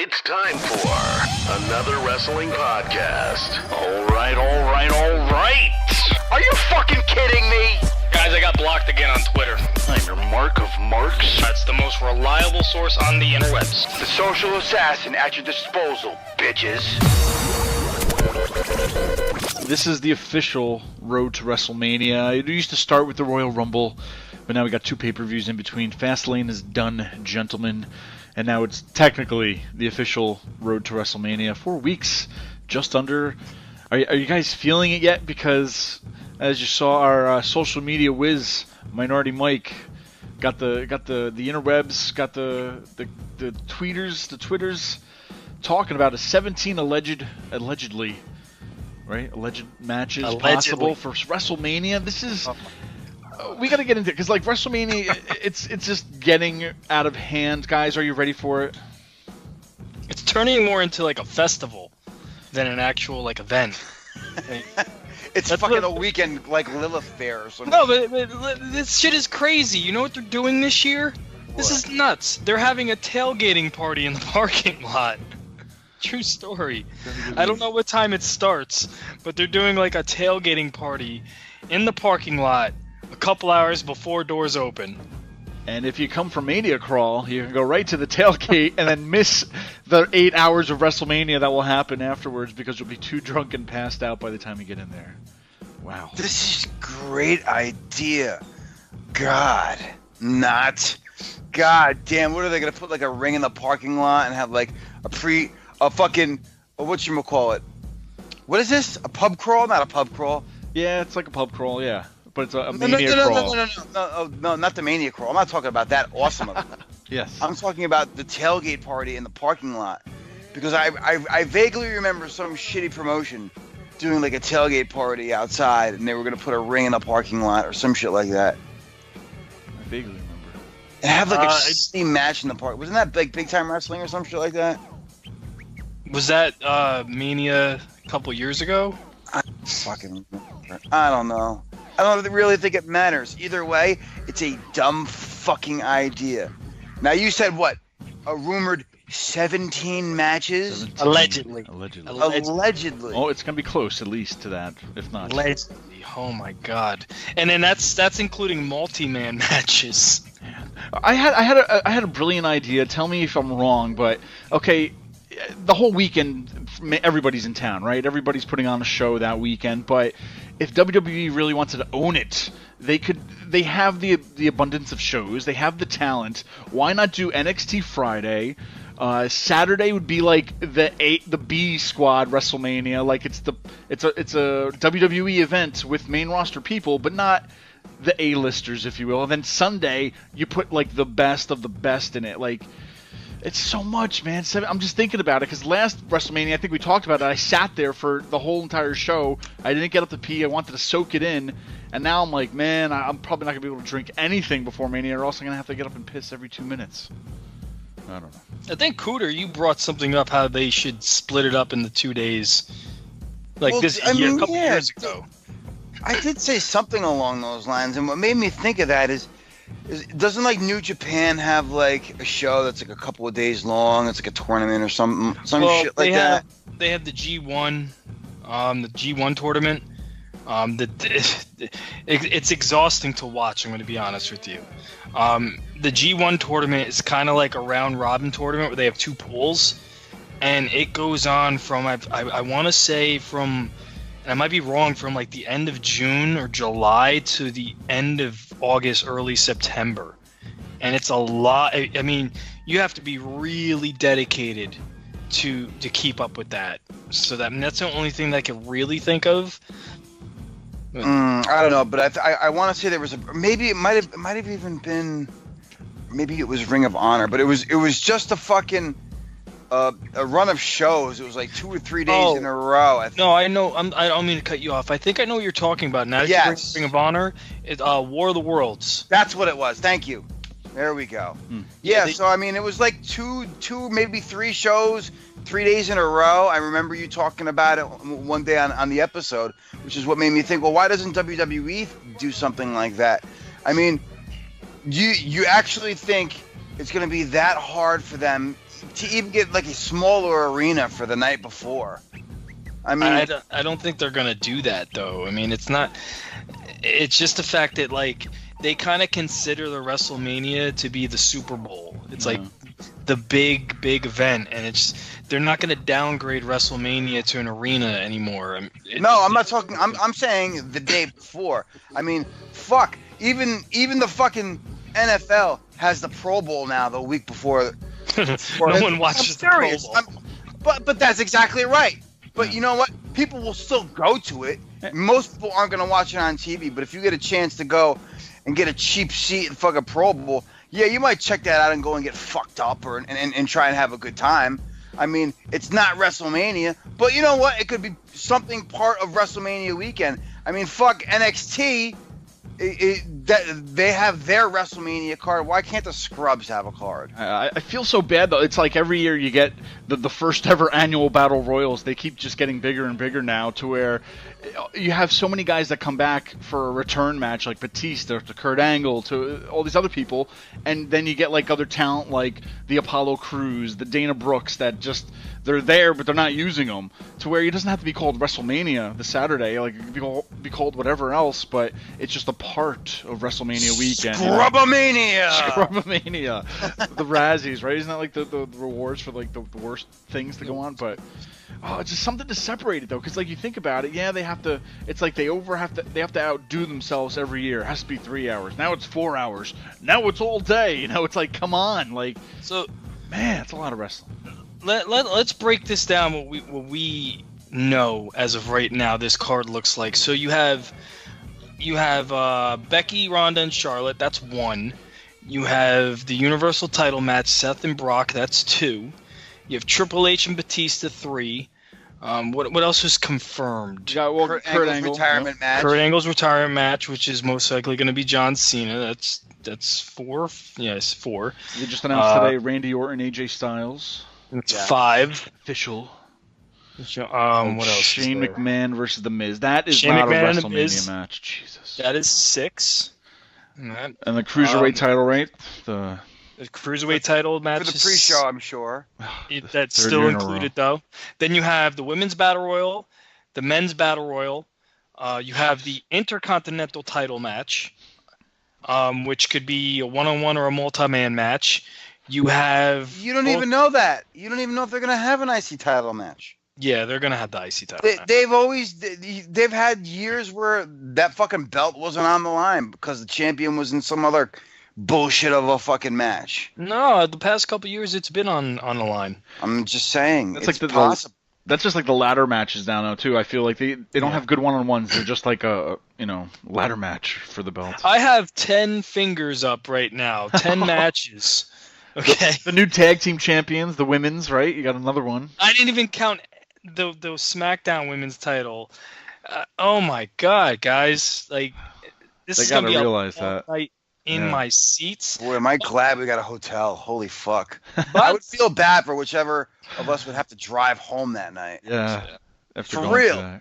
It's time for another wrestling podcast. All right. Are you fucking kidding me? Guys, I got blocked again on Twitter. I'm your mark of marks. That's the most reliable source on the interwebs. The social assassin at your disposal, bitches. This is the official road to WrestleMania. It used to start with the Royal Rumble, but now we got two pay-per-views in between. Fastlane is done, gentlemen, and now it's technically the official road to WrestleMania. 4 weeks, just under. Are you guys feeling it yet? Because as you saw, our social media whiz, Minority Mike, got the interwebs, got the twitters talking about a 17 allegedly. Right, alleged matches possible for WrestleMania. This is we got to get into it because like WrestleMania, it's just getting out of hand, guys. Are you ready for it? It's turning more into like a festival than an actual like event. It's fucking a weekend like Lilith Fair or something. No, but this shit is crazy. You know what they're doing this year? This is nuts. They're having a tailgating party in the parking lot. True story. I don't know what time it starts, but they're doing like a tailgating party in the parking lot a couple hours before doors open. And if you come from Mania Crawl, you can go right to the tailgate and then miss the 8 hours of WrestleMania that will happen afterwards because you'll be too drunk and passed out by the time you get in there. Wow. This is a great idea. God damn, what are they going to put like a ring in the parking lot and have like a fucking, whatchamacallit? What is this? A pub crawl? Not a pub crawl. Yeah, it's like a pub crawl, yeah. But it's a Mania Crawl. No, not the Mania Crawl. I'm not talking about that awesome of it. Yes. I'm talking about the tailgate party in the parking lot. Because I vaguely remember some shitty promotion doing like a tailgate party outside and they were going to put a ring in the parking lot or some shit like that. I vaguely remember. And have like a steam match in the park. Wasn't that like Big Time Wrestling or some shit like that? Was that Mania a couple years ago? I don't know. I don't really think it matters. Either way, it's a dumb fucking idea. Now you said what? A rumored 17 matches? 17. Allegedly. Allegedly. Oh, it's gonna be close at least to that, if not. Allegedly. Oh my god. And then that's including multi-man matches. I had a brilliant idea. Tell me if I'm wrong, but okay. The whole weekend, everybody's in town, right? Everybody's putting on a show that weekend. But if WWE really wanted to own it, they could. They have the abundance of shows. They have the talent. Why not do NXT Friday? Saturday would be like the B squad WrestleMania. Like it's a WWE event with main roster people, but not the A-listers, if you will. And then Sunday you put like the best of the best in it, like. It's so much, man. I'm just thinking about it because last WrestleMania, I think we talked about it. I sat there for the whole entire show. I didn't get up to pee. I wanted to soak it in. And now I'm like, man, I'm probably not going to be able to drink anything before Mania or else I'm going to have to get up and piss every 2 minutes. I don't know. I think, Cooter, you brought something up how they should split it up into 2 days. Like a couple years ago. I did say something along those lines. And what made me think of that is doesn't like New Japan have like a show that's like a couple of days long? It's like a tournament or some shit like that. They have the G1, the G1 tournament. It's exhausting to watch. I'm going to be honest with you. The G1 tournament is kind of like a round robin tournament where they have two pools, and it goes on from I want to say from. And I might be wrong, from like the end of June or July to the end of August, early September. And it's a lot. I mean, you have to be really dedicated to keep up with that. So that's the only thing that I can really think of. I don't know, but I want to say there was maybe it might have even been, maybe it was Ring of Honor, but it was just a fucking. A run of shows. It was like 2 or 3 days in a row. No, I know. I don't mean to cut you off. I think I know what you're talking about. Now, yes. Ring of Honor, War of the Worlds. That's what it was. Thank you. There we go. Yeah. So I mean, it was like two, maybe 3 shows, 3 days in a row. I remember you talking about it one day on the episode, which is what made me think. Well, why doesn't WWE do something like that? I mean, you actually think it's going to be that hard for them to even get like a smaller arena for the night before. I mean, I don't think they're gonna do that though. I mean, it's not. It's just the fact that like they kind of consider the WrestleMania to be the Super Bowl. It's like the big event, and they're not gonna downgrade WrestleMania to an arena anymore. No, I'm not talking. I'm saying the day before. I mean, fuck. Even the fucking NFL has the Pro Bowl now the week before. No one watches the Pro Bowl. But that's exactly right. But you know what? People will still go to it. Most people aren't going to watch it on TV. But if you get a chance to go and get a cheap seat in fucking Pro Bowl, yeah, you might check that out and go and get fucked up and try and have a good time. I mean, it's not WrestleMania. But you know what? It could be something part of WrestleMania weekend. I mean, fuck NXT. They have their WrestleMania card. Why can't the Scrubs have a card? I feel so bad though. It's like every year you get the first ever annual Battle Royals. They keep just getting bigger and bigger now, to where you have so many guys that come back for a return match, like Batista, to Kurt Angle, to all these other people, and then you get like other talent like the Apollo Crews, the Dana Brooks, that just they're there but they're not using them. To where it doesn't have to be called WrestleMania the Saturday, like it could be called whatever else, but it's just a part of WrestleMania weekend. Scrubamania! Scrubamania. The Razzies, right? Isn't that like the rewards for like the worst things to go on? But it's just something to separate it though, because like you think about it, yeah, they have to. It's like they have to outdo themselves every year. It has to be 3 hours. Now it's 4 hours. Now it's all day. You know, it's like come on, like so. Man, it's a lot of wrestling. Let's break this down. What we know as of right now, this card looks like. So you have Becky, Ronda, and Charlotte. That's 1. You have the Universal title match, Seth and Brock. That's 2. You have Triple H and Batista, 3. What else was confirmed? Yeah, well, Kurt Angle's retirement match. Kurt Angle's retirement match, which is most likely going to be John Cena. That's 4. Yes, 4. They just announced today Randy Orton, AJ Styles. It's 5. Official. What else? Shane McMahon versus The Miz. That is Shane not McMahon a WrestleMania match. Jesus. That is 6. And the Cruiserweight title, right? The Cruiserweight title match for the pre-show, I'm sure. That's still included, though. Then you have the Women's Battle Royal, the Men's Battle Royal. You have the Intercontinental title match, which could be a one-on-one or a multi-man match. You don't even know that. You don't even know if they're going to have an IC title match. Yeah, they're going to have the IC title match. They've had years where that fucking belt wasn't on the line because the champion was in some other bullshit of a fucking match. No, the past couple years it's been on the line. I'm just saying. That's like possible. That's just like the ladder matches down now too. I feel like they don't have good one-on-ones. They're just like a ladder match for the belt. I have 10 fingers up right now. 10 matches. Okay. The new tag team champions, the women's, right? You got another one. I didn't even count the SmackDown women's title. Oh my god, guys! Like this is gonna be realize a night in my seats. Boy, am I glad we got a hotel. Holy fuck! But I would feel bad for whichever of us would have to drive home that night. Yeah, for real.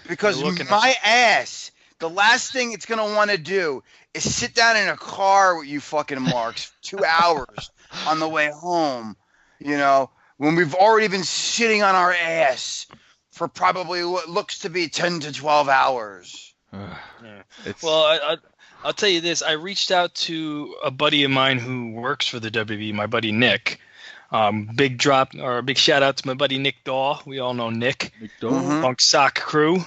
Because my ass, the last thing it's gonna want to do is sit down in a car with you fucking marks for 2 hours on the way home. You know, when we've already been sitting on our ass for probably what looks to be 10 to 12 hours. Well, I'll tell you this. I reached out to a buddy of mine who works for the WWE, my buddy Nick. Big shout out to my buddy Nick Daw. We all know Nick. Funk Sock Crew.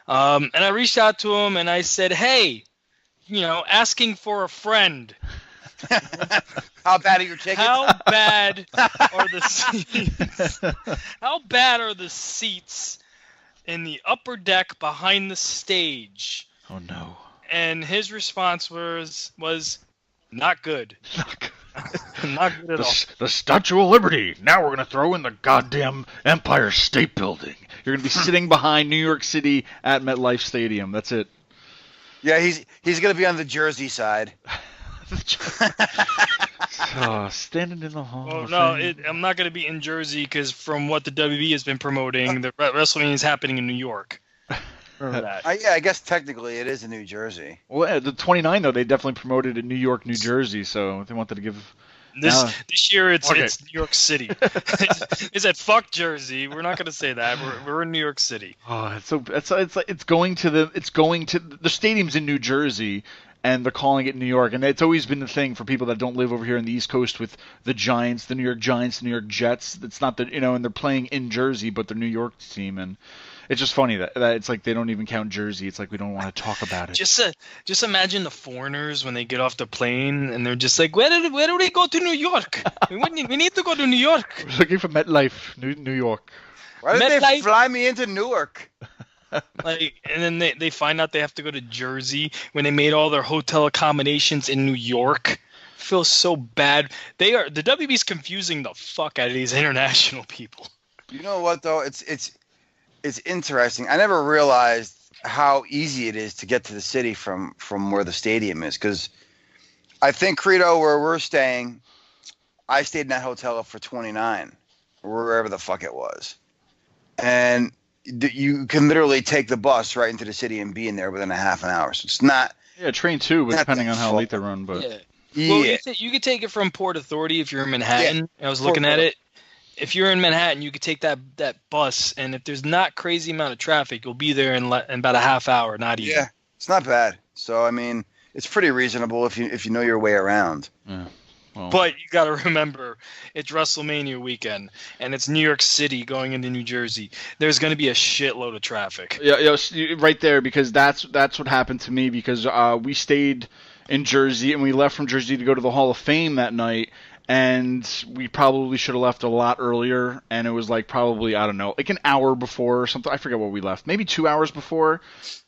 And I reached out to him and I said, hey, asking for a friend. How bad are your tickets? How bad are the seats? How bad are the seats in the upper deck behind the stage? Oh no! And his response was not good. Not good. Not good at all. The Statue of Liberty. Now we're gonna throw in the goddamn Empire State Building. You're gonna be sitting behind New York City at MetLife Stadium. That's it. Yeah, he's gonna be on the Jersey side. Standing in the hall. Oh no, I'm not going to be in Jersey because from what the WWE has been promoting, the WrestleMania is happening in New York. Yeah, I guess technically it is in New Jersey. Well, the 29 though, they definitely promoted in New York, New Jersey, so they wanted to give This year it's New York City. They said fuck Jersey. We're not going to say that. We're in New York City. Oh, it's going to the stadium's in New Jersey, and they're calling it New York. And it's always been the thing for people that don't live over here in the East Coast with the Giants, the New York Giants, the New York Jets. It's not that, and they're playing in Jersey, but they're New York team. And it's just funny that it's like they don't even count Jersey. It's like we don't want to talk about it. Just imagine the foreigners when they get off the plane and they're just like, where do they go to New York? We need to go to New York. We're looking for MetLife, New York. Why did they fly me into Newark? And then they find out they have to go to Jersey when they made all their hotel accommodations in New York. Feels so bad. The WB's confusing the fuck out of these international people. You know what though? It's interesting. I never realized how easy it is to get to the city from where the stadium is. Because I think, Credo, where we're staying, I stayed in that hotel for 29, or wherever the fuck it was. And you can literally take the bus right into the city and be in there within a half an hour. So it's not... Yeah, train too, but depending on how late they run. But yeah. Well, you could take it from Port Authority if you're in Manhattan. Yeah. I was looking at it. If you're in Manhattan, you could take that bus, and if there's not crazy amount of traffic, you'll be there in about a half hour, not even. Yeah, it's not bad. So, I mean, it's pretty reasonable if you know your way around. Yeah. Well. But you got to remember, it's WrestleMania weekend, and it's New York City going into New Jersey. There's going to be a shitload of traffic. Yeah, right there, because that's what happened to me, because we stayed in Jersey, and we left from Jersey to go to the Hall of Fame that night. And we probably should have left a lot earlier, and it was like probably, I don't know, like an hour before or something. I forget what we left. Maybe 2 hours before,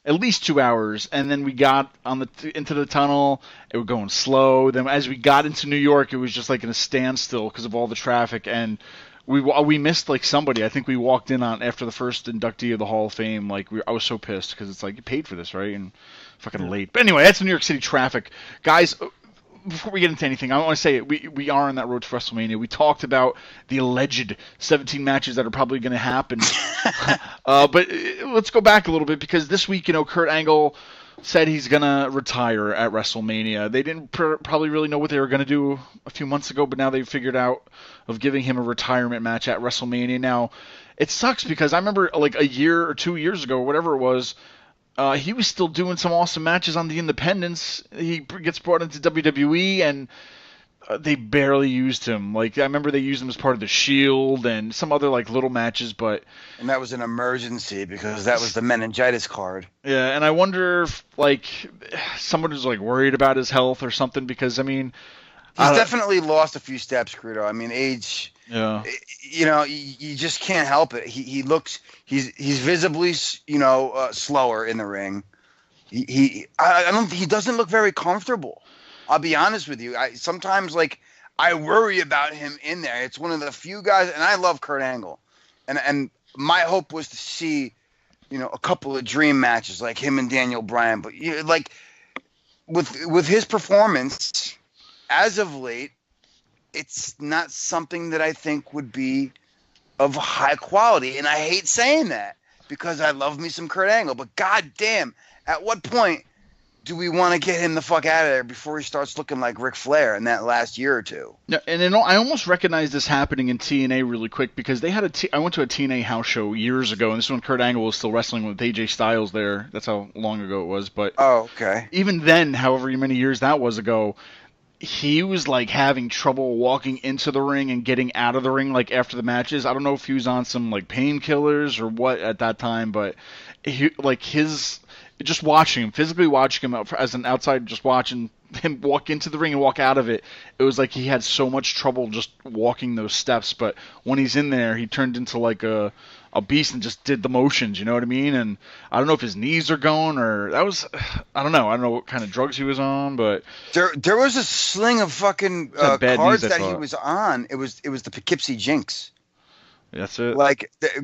at least 2 hours. And then we got into the tunnel. It was going slow. Then as we got into New York, it was just like in a standstill because of all the traffic. And we missed like somebody. I think we walked in on after the first inductee of the Hall of Fame. Like I was so pissed because it's like you paid for this, right? And fucking late. But anyway, that's New York City traffic, guys. Before we get into anything, I want to say we are on that road to WrestleMania. We talked about the alleged 17 matches that are probably going to happen. But let's go back a little bit, because this week, Kurt Angle said he's going to retire at WrestleMania. They didn't probably really know what they were going to do a few months ago, but now they've figured out of giving him a retirement match at WrestleMania. Now, it sucks because I remember like a year or 2 years ago, or whatever it was, he was still doing some awesome matches on the Independents. He gets brought into WWE, and they barely used him. Like, I remember they used him as part of the Shield and some other like little matches, but... And that was an emergency because that was the meningitis card. Yeah, and I wonder if like someone was like worried about his health or something, because I mean... He's definitely lost a few steps, Crudo. I mean, age... Yeah. You just can't help it. He looks... He's visibly, slower in the ring. He doesn't look very comfortable. I'll be honest with you. Sometimes I worry about him in there. It's one of the few guys, and I love Kurt Angle, and my hope was to see, a couple of dream matches like him and Daniel Bryan. But with his performance as of late, it's not something that I think would be of high quality, and I hate saying that because I love me some Kurt Angle, but goddamn, at what point do we want to get him the fuck out of there before he starts looking like Ric Flair in that last year or two? Yeah, and I almost recognize this happening in TNA really quick, because they had I went to a TNA house show years ago, and this is when Kurt Angle was still wrestling with AJ Styles there. That's how long ago it was. But okay. Even then, however many years that was ago, he was like having trouble walking into the ring and getting out of the ring like after the matches. I don't know if he was on some like painkillers or what at that time, but just watching him, physically watching him as an outsider, just watching him walk into the ring and walk out of it, it was like he had so much trouble just walking those steps. But when he's in there, he turned into like a beast and just did the motions, you know what I mean? And I don't know if his knees are going or I don't know what kind of drugs he was on, but there was a sling of fucking cards that he was on. It was the Poughkeepsie Jinx. That's it.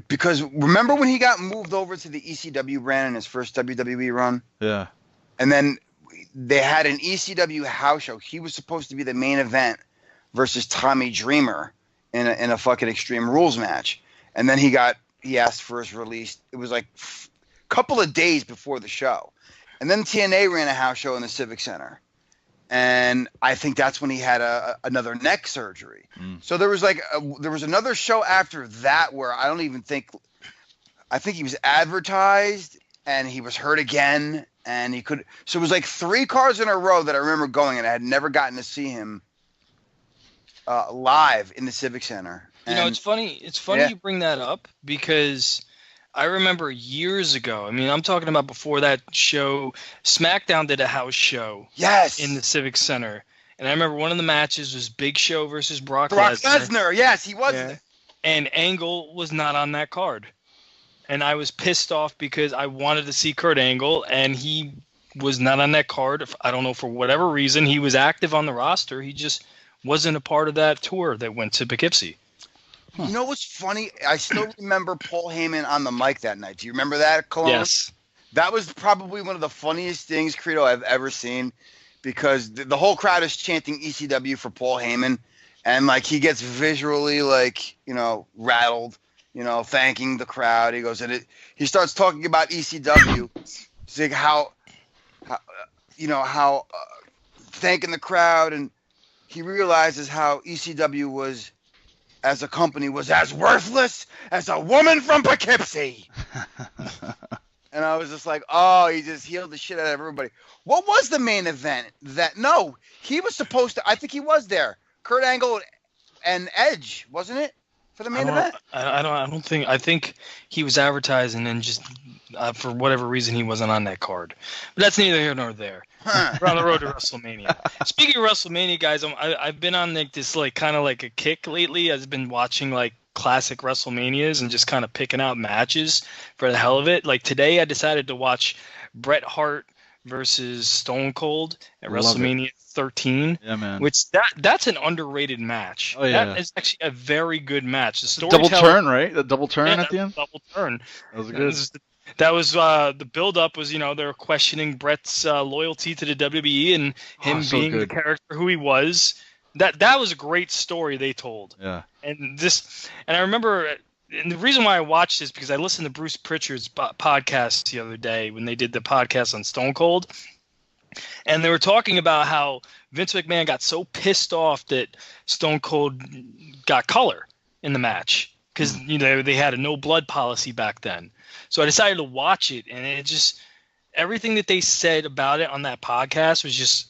Because remember when he got moved over to the ECW brand in his first WWE run? Yeah. And then they had an ECW house show. He was supposed to be the main event versus Tommy Dreamer in a fucking Extreme Rules match. And then he asked for his release. It was like a couple of days before the show. And then TNA ran a house show in the Civic Center. and I think that's when he had another neck surgery. So there was another show after that where I think he was advertised and he was hurt again, and he could. So it was like 3 cards in a row that I remember going, and I had never gotten to see him live in the Civic Center. You know, it's funny. It's funny you bring that up because I remember years ago. I mean, I'm talking about before that show. SmackDown did a house show. Yes. In the Civic Center, and I remember one of the matches was Big Show versus Brock Lesnar. Yes, he was. Yeah. And Angle was not on that card, and I was pissed off because I wanted to see Kurt Angle, and he was not on that card. I don't know, for whatever reason. He was active on the roster. He just wasn't a part of that tour that went to Poughkeepsie. You know what's funny? I still remember Paul Heyman on the mic that night. Do you remember that, Cologne? Yes. That was probably one of the funniest things, Credo, I've ever seen, because the whole crowd is chanting ECW for Paul Heyman, and like he gets visually rattled, thanking the crowd. He goes he starts talking about ECW, saying how thanking the crowd, and he realizes how ECW was, as a company, was as worthless as a woman from Poughkeepsie. And I was just like, oh, he just healed the shit out of everybody. What was the main event? He was supposed to, I think he was there. Kurt Angle and Edge, wasn't it? For the main event? I think he was advertising and just, for whatever reason, he wasn't on that card. But that's neither here nor there. We're on the road to WrestleMania. Speaking of WrestleMania, guys, I've been on this kind of a kick lately. I've been watching classic WrestleManias and just kind of picking out matches for the hell of it. Like today, I decided to watch Bret Hart versus Stone Cold at WrestleMania 13. Yeah, man. Which that's an underrated match. Oh, yeah. That is actually a very good match. The double turn, right? The double turn at the end. Double turn. That was good. That was the build-up was, they were questioning Bret's loyalty to the WWE and him being the character who he was. That was a great story they told. Yeah. And I remember, and the reason why I watched this because I listened to Bruce Pritchard's podcast the other day when they did the podcast on Stone Cold, and they were talking about how Vince McMahon got so pissed off that Stone Cold got color in the match because they had a no blood policy back then. So I decided to watch it, and it just everything that they said about it on that podcast was just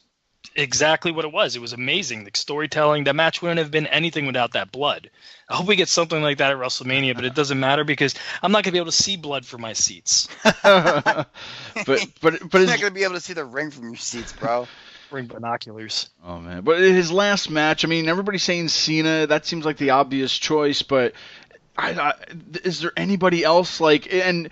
exactly what it was. It was amazing. The storytelling, that match wouldn't have been anything without that blood. I hope we get something like that at WrestleMania, but it doesn't matter because I'm not going to be able to see blood from my seats. but you're not going to be able to see the ring from your seats, bro. Bring binoculars. Oh, man. But his last match, I mean, everybody's saying Cena. That seems like the obvious choice, but is there anybody else and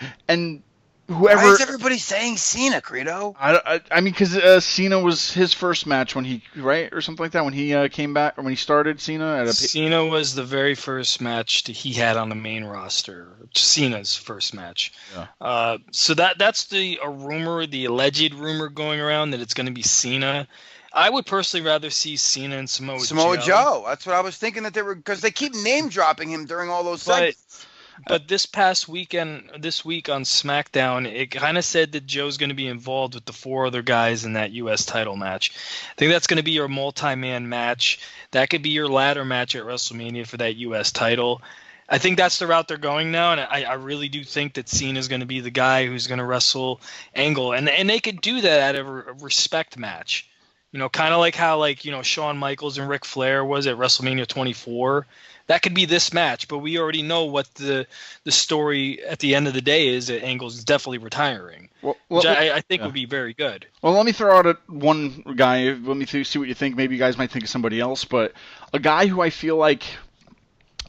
whoever? Why is everybody saying Cena, Credo? I mean, because Cena was his first match when he or something like that when he came back or when he started Cena. Cena was the very first match that he had on the main roster. Cena's first match. Yeah. So that's a rumor, the alleged rumor going around that it's going to be Cena. I would personally rather see Cena and Samoa Joe. That's what I was thinking that they were, because they keep name dropping him during all those segments. But this week on SmackDown, it kind of said that Joe's going to be involved with the 4 other guys in that U.S. title match. I think that's going to be your multi-man match. That could be your ladder match at WrestleMania for that U.S. title. I think that's the route they're going now, and I really do think that Cena's going to be the guy who's going to wrestle Angle. And they could do that at a respect match. Kind of like how Shawn Michaels and Ric Flair was at WrestleMania 24. That could be this match, but we already know what the story at the end of the day is that Angle's definitely retiring, which I think would be very good. Well, let me throw out one guy. Let me see what you think. Maybe you guys might think of somebody else, but a guy who I feel like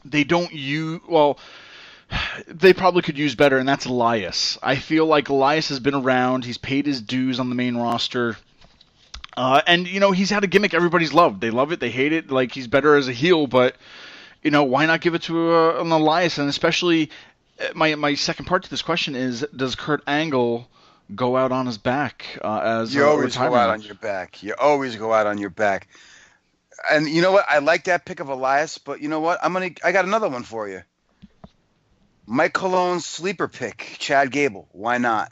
they don't use – well, they probably could use better, and that's Elias. I feel like Elias has been around. He's paid his dues on the main roster. And, he's had a gimmick everybody's loved. They love it. They hate it. Like, he's better as a heel, but – why not give it to an Elias? And especially, my second part to this question is, does Kurt Angle go out on his back as you always go out on your back. You always go out on your back. And you know what? I like that pick of Elias, but you know what? I got another one for you. Mike Cologne's sleeper pick, Chad Gable. Why not?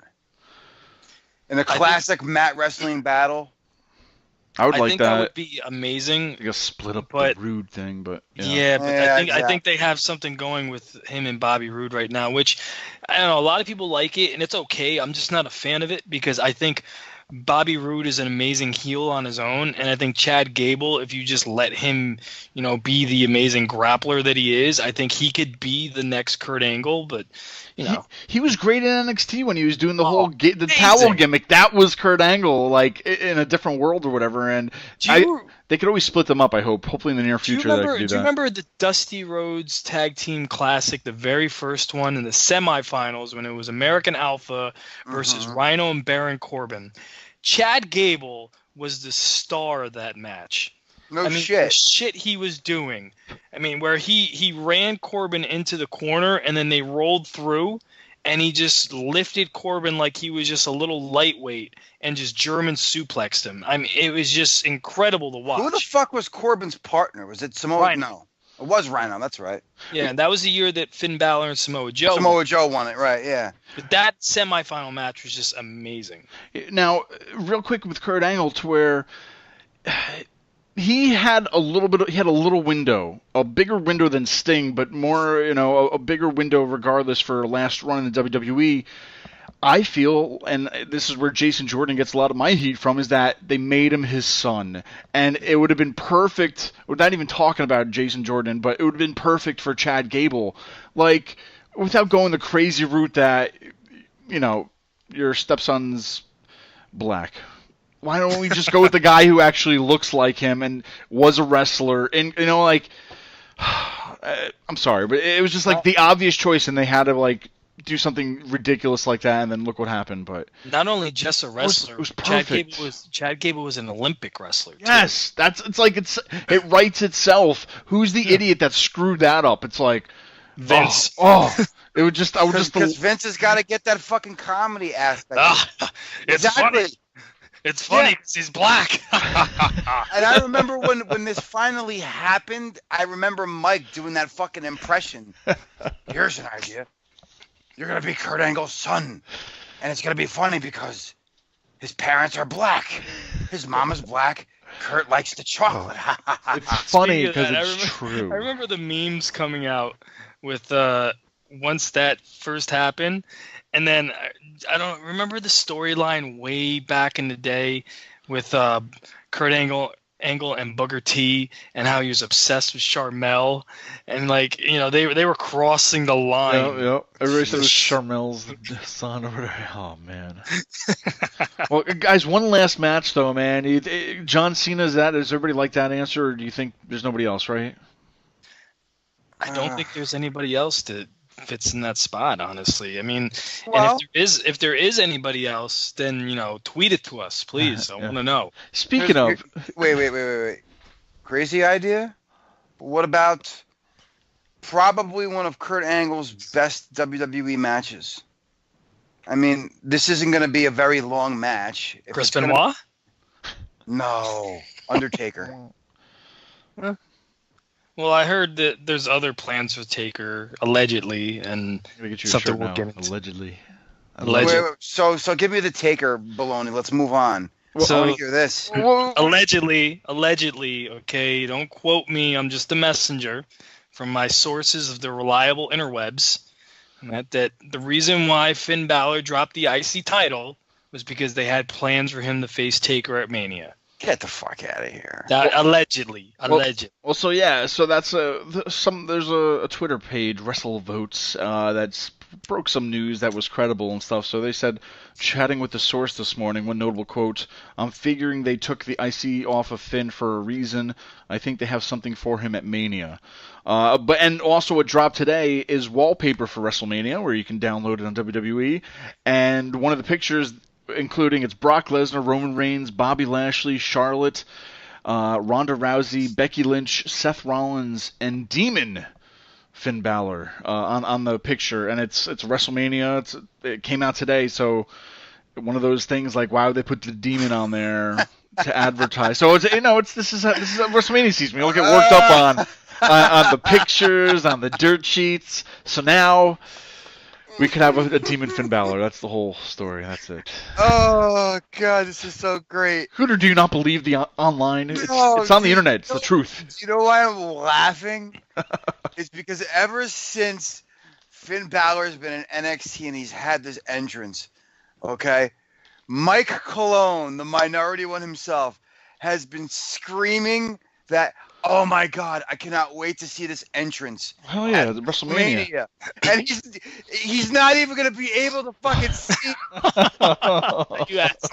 In a classic mat wrestling battle. I would like think that. That would be amazing. Like a split up the Rude thing, but I think they have something going with him and Bobby Roode right now, which I don't know. A lot of people like it, and it's okay. I'm just not a fan of it because I think Bobby Roode is an amazing heel on his own, and I think Chad Gable, if you just let him, be the amazing grappler that he is, I think he could be the next Kurt Angle. But he was great in NXT when he was doing the whole the towel gimmick. That was Kurt Angle, like in a different world or whatever. And they could always split them up. I hope, hopefully in the near future, they could do that. Do you remember the Dusty Rhodes Tag Team Classic, the very first one in the semifinals when it was American Alpha versus Rhino and Baron Corbin? Chad Gable was the star of that match. The shit he was doing. Where he ran Corbin into the corner and then they rolled through and he just lifted Corbin like he was just a little lightweight and just German suplexed him. It was just incredible to watch. Who the fuck was Corbin's partner? Was it Samoa? Rhino. No. It was Rhino, that's right. Yeah, and that was the year that Finn Balor and Samoa Joe won it, right, yeah. But that semifinal match was just amazing. Now, real quick with Kurt Angle, to where he had a little window, a bigger window than Sting, but more, a bigger window regardless for last run in the WWE. I feel, and this is where Jason Jordan gets a lot of my heat from, is that they made him his son. And it would have been perfect, without even talking about Jason Jordan, but it would have been perfect for Chad Gable. Like, without going the crazy route that, your stepson's black. Why don't we just go with the guy who actually looks like him and was a wrestler? And, I'm sorry, but it was just like the obvious choice, and they had to, do something ridiculous like that, and then look what happened. But not only just a wrestler, it was perfect. Chad Gable was an Olympic wrestler. Yes, too. It writes itself. Who's the idiot that screwed that up? It's like Vince. It would just because Vince has got to get that fucking comedy aspect. It's funny. It's funny because he's black. And I remember when this finally happened, I remember Mike doing that fucking impression. Here's an idea. You're going to be Kurt Angle's son. And it's going to be funny because his parents are black. His mom is black. Kurt likes the chocolate. It's funny because it's true. I remember the memes coming out with once that first happened. And then I don't remember the storyline way back in the day with Kurt Angle and Booker T and how he was obsessed with Sharmell and they were crossing the line. Yeah. Everybody said it was Sharmell's son or whatever. Oh man. Well, guys, one last match though, man. John Cena, does everybody like that answer, or do you think there's nobody else, right? I don't think there's anybody else that fits in that spot, honestly. And if there is anybody else, then tweet it to us, please. I want to know. Speaking of, wait. Crazy idea. What about probably one of Kurt Angle's best WWE matches? This isn't going to be a very long match. Chris Benoit? No, Undertaker. Well, I heard that there's other plans for Taker, allegedly, and something we'll get into. Allegedly. Wait, so give me the Taker baloney. Let's move on. I want to hear this. Allegedly, okay? Don't quote me. I'm just a messenger from my sources of the reliable interwebs. That the reason why Finn Balor dropped the IC title was because they had plans for him to face Taker at Mania. Get the fuck out of here. Allegedly. Well, so that's there's a Twitter page, WrestleVotes, that's broke some news that was credible and stuff. So they said, chatting with the source this morning, one notable quote, "I'm figuring they took the IC off of Finn for a reason. I think they have something for him at Mania." And also what dropped today is wallpaper for WrestleMania, where you can download it on WWE. And one of the pictures, including it's Brock Lesnar, Roman Reigns, Bobby Lashley, Charlotte, Ronda Rousey, Becky Lynch, Seth Rollins, and Demon Finn Balor on the picture. And it's WrestleMania. It came out today, so one of those things like, why would they put the Demon on there to advertise? So this is a WrestleMania season. We all get worked up on the pictures, on the dirt sheets. So now We could have a Demon Finn Balor. That's the whole story. That's it. Oh God, this is so great. Hooter, do you not believe the online? It's on the internet. It's the truth. Do you know why I'm laughing? It's because ever since Finn Balor's been in NXT and he's had this entrance, okay, Mike Colon, the minority one himself, has been screaming that, oh my God, I cannot wait to see this entrance. Hell yeah, the WrestleMania. Mania. And he's not even going to be able to fucking see.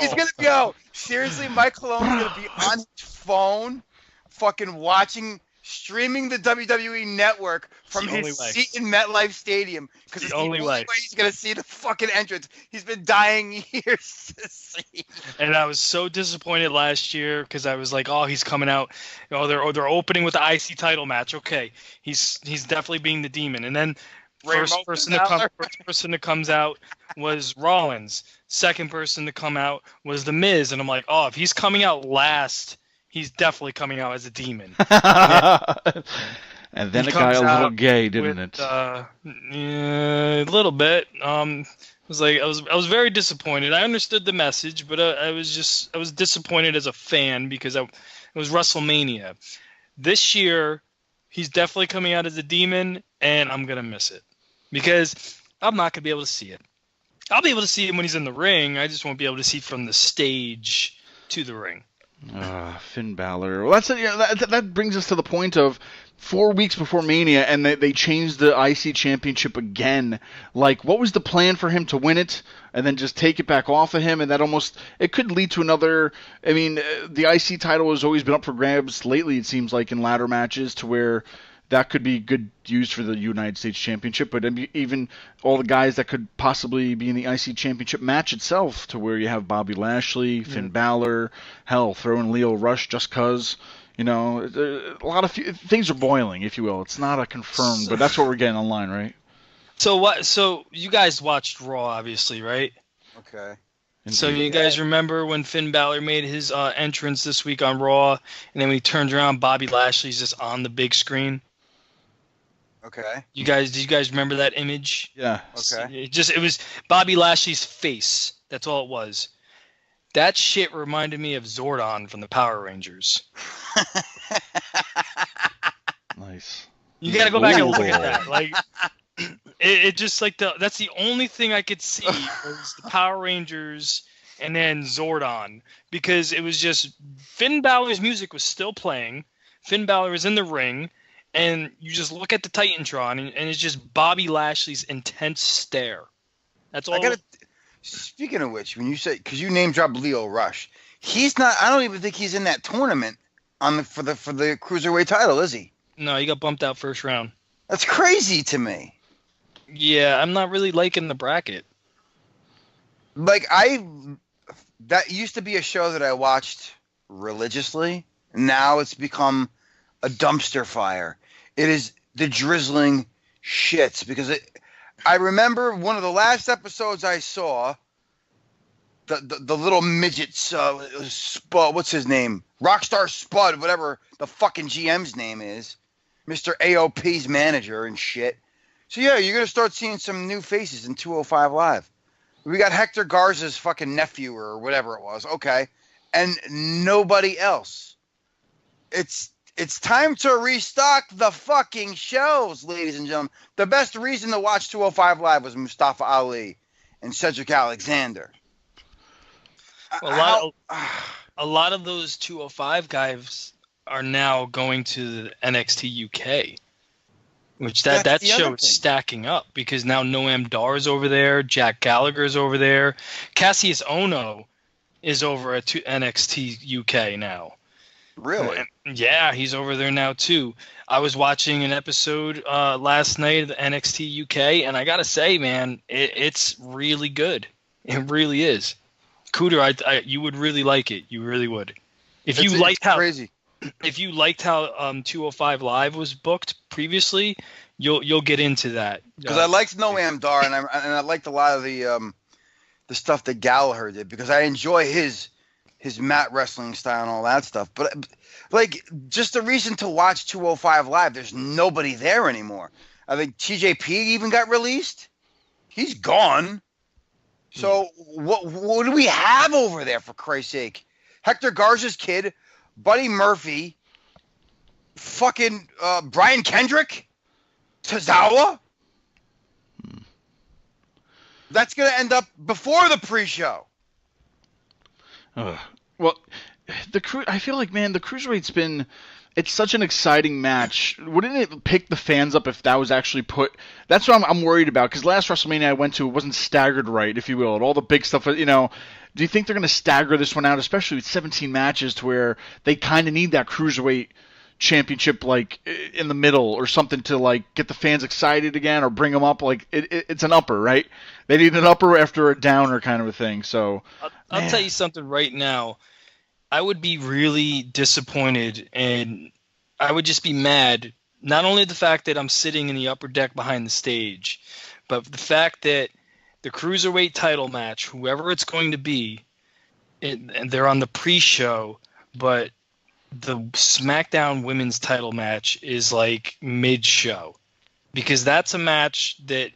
He's going to go, seriously, Mike Colon's going to be on his phone fucking watching, streaming the WWE Network from his seat in MetLife Stadium because it's the only way he's going to see the fucking entrance. He's been dying years to see. And I was so disappointed last year because I was like, oh, he's coming out. You know, they're opening with the IC title match. Okay, he's definitely being the Demon. And then first person that comes out was Rollins. Second person to come out was The Miz. And I'm like, oh, if he's coming out last, he's definitely coming out as a Demon. And then it got a little gay, didn't it? Yeah, a little bit. It was like I was very disappointed. I understood the message, but I was disappointed as a fan because it was WrestleMania. This year, he's definitely coming out as a Demon, and I'm gonna miss it because I'm not gonna be able to see it. I'll be able to see him when he's in the ring. I just won't be able to see from the stage to the ring. Finn Balor. Well, that's that brings us to the point of 4 weeks before Mania, and they changed the IC Championship again. Like, what was the plan for him to win it, and then just take it back off of him? And that it could lead to another. I mean, the IC title has always been up for grabs lately. It seems like in ladder matches, to where that could be good use for the United States Championship, but even all the guys that could possibly be in the IC Championship match itself, to where you have Bobby Lashley, Finn Balor, hell, throw in Lio Rush just cause. You know, a lot of things are boiling, if you will. It's not a confirmed, but that's what we're getting online, right? So what? So you guys watched Raw, obviously, right? Okay. So you guys remember when Finn Balor made his entrance this week on Raw, and then when he turns around, Bobby Lashley's just on the big screen? Okay. Do you guys remember that image? Yeah. Okay. It was Bobby Lashley's face. That's all it was. That shit reminded me of Zordon from the Power Rangers. Nice. You gotta go back and look at that. Like, it just like that's the only thing I could see was the Power Rangers and then Zordon, because it was just Finn Balor's music was still playing. Finn Balor was in the ring. And you just look at the Titantron, and it's just Bobby Lashley's intense stare. That's all. Speaking of which, when you say, because you name dropped Lio Rush, he's not. I don't even think he's in that tournament for the cruiserweight title, is he? No, he got bumped out first round. That's crazy to me. Yeah, I'm not really liking the bracket. Like that used to be a show that I watched religiously. Now it's become a dumpster fire. It is the drizzling shits because I remember one of the last episodes I saw, the little midgets, Spud, what's his name? Rockstar Spud, whatever the fucking GM's name is, Mr. AOP's manager and shit. So yeah, you're gonna start seeing some new faces in 205 Live. We got Hector Garza's fucking nephew or whatever it was, okay, and nobody else. It's time to restock the fucking shows, ladies and gentlemen. The best reason to watch 205 Live was Mustafa Ali and Cedric Alexander. A lot of those 205 guys are now going to the NXT UK, which that show is stacking up because now Noam Dar's over there, Jack Gallagher's over there, Cassius Ohno is over at NXT UK now. Really? Yeah, he's over there now too. I was watching an episode last night of the NXT UK, and I gotta say, man, it's really good. It really is. Cooter, you would really like it. You really would. If you liked how 205 Live was booked previously, you'll get into that. Because I liked Noam Dar, and I liked a lot of the stuff that Gallagher did because I enjoy his mat wrestling style and all that stuff. But, like, just the reason to watch 205 Live, there's nobody there anymore. I think TJP even got released. He's gone. So what do we have over there, for Christ's sake? Hector Garza's kid, Buddy Murphy, fucking Brian Kendrick, Tozawa. That's going to end up before the pre-show. Well, I feel like, man, the Cruiserweight's been... It's such an exciting match. Wouldn't it pick the fans up if that was actually put... That's what I'm worried about, because last WrestleMania I went to, it wasn't staggered right, if you will. And all the big stuff, you know... Do you think they're going to stagger this one out, especially with 17 matches, to where they kind of need that Cruiserweight championship, like, in the middle or something to, like, get the fans excited again or bring them up? Like, it's an upper, right? They need an upper after a downer kind of a thing, so... I'll tell you something right now. I would be really disappointed, and I would just be mad, not only the fact that I'm sitting in the upper deck behind the stage, but the fact that the Cruiserweight title match, whoever it's going to be, and they're on the pre-show, but the SmackDown women's title match is like mid-show. Because that's a match that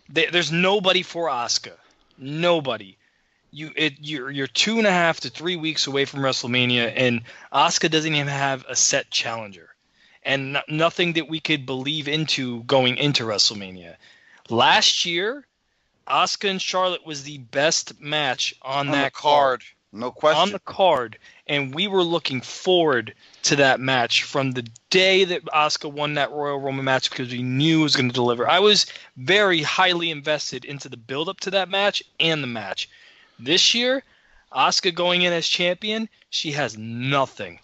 there's nobody for Asuka. Nobody. You're 2.5 to 3 weeks away from WrestleMania, and Asuka doesn't even have a set challenger, and nothing that we could believe into going into WrestleMania. Last year, Asuka and Charlotte was the best match on that card. No question. On the card, and we were looking forward to that match from the day that Asuka won that Royal Rumble match, because we knew it was going to deliver. I was very highly invested into the build-up to that match and the match. This year, Asuka going in as champion, she has nothing.